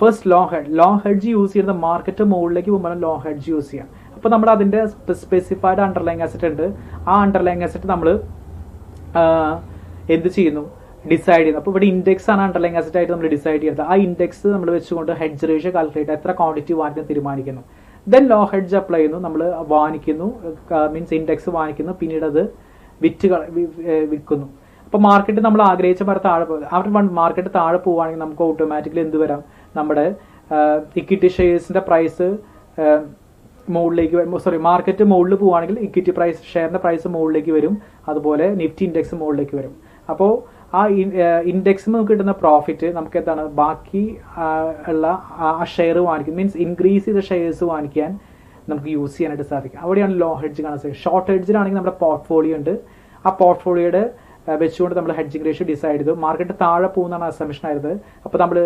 Speaker 1: first long hedge use ചെയ്യുന്നത് market മുകളിലേക്ക് പോകുമ്പോൾ ലോങ് ഹെഡ്ജ് യൂസ് ചെയ്യാം. അപ്പോൾ നമ്മൾ അതിൻ്റെ സ്പെസിഫൈഡ് അണ്ടർലൈങ് അസറ്റ് ഉണ്ട്. ആ അണ്ടർലൈങ് അസറ്റ് നമ്മൾ എന്ത് ചെയ്യുന്നു? ഡിസൈഡ് ചെയ്യുന്നു. അപ്പോൾ ഇവിടെ ഇൻഡെക്സ് ആണ് അണ്ടർലൈങ് അസറ്റ് ആയിട്ട് നമ്മൾ ഡിസൈഡ് ചെയ്യുന്നത്. ആ ഇൻഡെക്സ് നമ്മൾ വെച്ചുകൊണ്ട് ഹെഡ്ജ് റേഷ്യോ കാൽക്കുലേറ്റ് എത്ര ക്വാണ്ടിറ്റി വാങ്ങിക്കാൻ തീരുമാനിക്കുന്നു. ദെൻ ലോ ഹെഡ്ജ് അപ്ലൈ ചെയ്യുന്നു. നമ്മൾ വാങ്ങിക്കുന്നു, മീൻസ് ഇൻഡെക്സ് വാങ്ങിക്കുന്നു, പിന്നീട് അത് വിൽക്കുന്നു. അപ്പോൾ മാർക്കറ്റ് നമ്മൾ ആഗ്രഹിച്ച പോലെ താഴെ പോകും. അവർ മാർക്കറ്റ് താഴെ പോവുകയാണെങ്കിൽ നമുക്ക് ഓട്ടോമാറ്റിക്കലി എന്ത് വരാം? നമ്മുടെ ഇക്വിറ്റി ഷെയർസിൻ്റെ പ്രൈസ് മുകളിലേക്ക് വരും. മാർക്കറ്റ് മുകളിൽ പോവുകയാണെങ്കിൽ ഇക്വിറ്റി പ്രൈസ് ഷെയറിൻ്റെ പ്രൈസ് മുകളിലേക്ക് വരും. അതുപോലെ നിഫ്റ്റി ഇൻഡെക്സ് മുകളിലേക്ക് വരും. അപ്പോൾ ആ ഇൻഡെക്സിൽ നമുക്ക് കിട്ടുന്ന പ്രോഫിറ്റ് നമുക്ക് എന്താണ്? ബാക്കി ഉള്ള ആ ഷെയർ വാങ്ങിക്കും, മീൻസ് ഇൻക്രീസ് ചെയ്ത ഷെയർസ് വാങ്ങിക്കാൻ നമുക്ക് യൂസ് ചെയ്യാനായിട്ട് സാധിക്കും. അവിടെയാണ് ലോ ഹെഡ്ജ് കാണാൻ സാധിക്കും. ഷോർട്ട് ഹെഡ്ജിലാണെങ്കിൽ നമ്മുടെ പോർട്ട്ഫോളിയോ ഉണ്ട്. ആ പോർട്ട്ഫോളിയോയുടെ വെച്ചുകൊണ്ട് നമ്മൾ ഹെഡ്ജിങ് റേഷ്യോ ഡിസൈഡ് ചെയ്തു. മാർക്കറ്റ് താഴെ പോകുന്നതാണ് അസംഷൻ ആയത്. അപ്പോൾ നമ്മൾ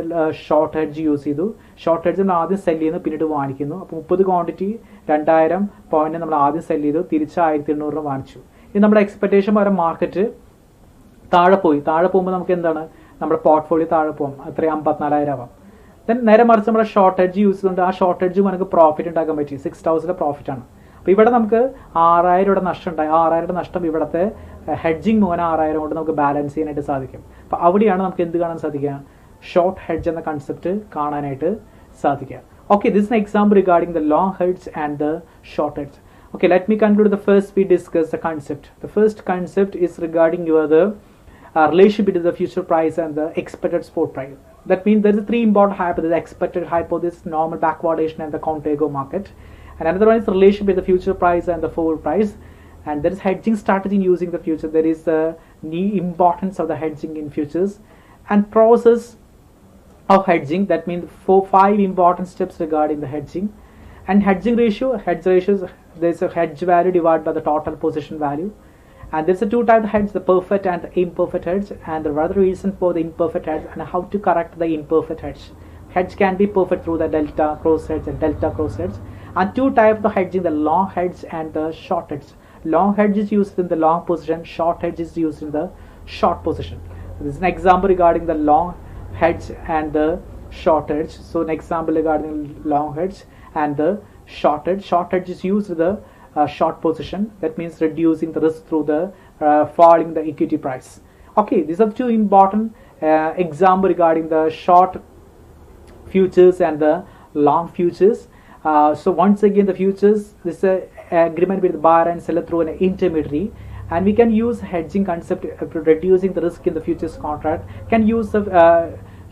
Speaker 1: ഷോർട്ട് ഹെഡ്ജ് യൂസ് ചെയ്തു. ഷോർട്ട് ഹെഡ്ജ് നമ്മൾ ആദ്യം സെല് ചെയ്യുന്നു, പിന്നീട് വാങ്ങിക്കുന്നു. അപ്പോൾ 30 ക്വാണ്ടിറ്റി 2000 പോയിന്റ് നമ്മൾ ആദ്യം സെല് ചെയ്തു, തിരിച്ച് 1800 വാങ്ങിച്ചു. ഇത് നമ്മുടെ എക്സ്പെക്ടേഷൻ പകരം മാർക്കറ്റ് താഴെ പോകുമ്പോൾ നമുക്ക് എന്താണ്? നമ്മുടെ പോർട്ട്ഫോളിയോ താഴെ പോകും. അത്ര 54,000 ആവാം. ദെൻ നേരെ മറിച്ച് നമ്മുടെ ഷോർട്ട് ഹെഡ്ജ് യൂസ് ചെയ്തുകൊണ്ട് ആ ഷോർട്ട് ഹെഡ്ജ് നമുക്ക് പ്രോഫിറ്റ് ഉണ്ടാക്കാൻ പറ്റി. 6,000 പ്രോഫിറ്റ് ആണ്. അപ്പോൾ ഇവിടെ നമുക്ക് 6000 നഷ്ടം ഉണ്ടായി. 6000 നഷ്ടം ഇവിടുത്തെ ഹെഡ്ജിങ് മൂലം 6000 കൊണ്ട് നമുക്ക് ബാലൻസ് ചെയ്യാനായിട്ട് സാധിക്കും. അപ്പോൾ അവിടെയാണ് നമുക്ക് എന്ത് കാണാൻ സാധിക്കുക? ഷോർട്ട് ഹെഡ്ജ് എന്ന കൺസെപ്റ്റ് കാണാനായിട്ട് സാധിക്കുക. Okay, this is an example regarding the long hedge and the short hedge. Okay, let me conclude. The first we discussed the concept. The first concept is regarding the relationship between the future price and the expected spot price. That means there is 3 important hypotheses: the expected hypothesis, normal backwardation, and the contango market. And another one is the relationship between the future price and the forward price. And there is hedging strategy in using the future. There is the importance of the hedging in futures and process of hedging. That means 5 important steps regarding the hedging. And hedge ratios, there is a hedge value divided by the total position value. And there's a 2 type of hedge, the perfect and the imperfect hedge, and the other reason for the imperfect hedge and how to correct the imperfect hedge. Hedge can be perfect through the delta cross hedge and delta cross hedge. And 2 types of hedging, the long hedge and the short hedge. Long hedge is used in the long position, short hedge is used in the short position. This is an example regarding the long hedge and the short hedge. So an example regarding long hedge and the short hedge. Short hedge is used in the short position. That means reducing the risk through the falling the equity price. Okay, these are 2 important example regarding the short futures and the long futures. So once again, the futures, this is an agreement with the buyer and seller through an intermediary, and we can use hedging concept for reducing the risk in the futures contract. Can use the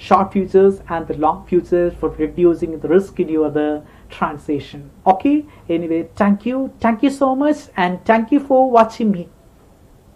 Speaker 1: short futures and the long futures for reducing the risk in your the transaction. Okay, anyway, thank you so much, and thank you for watching me.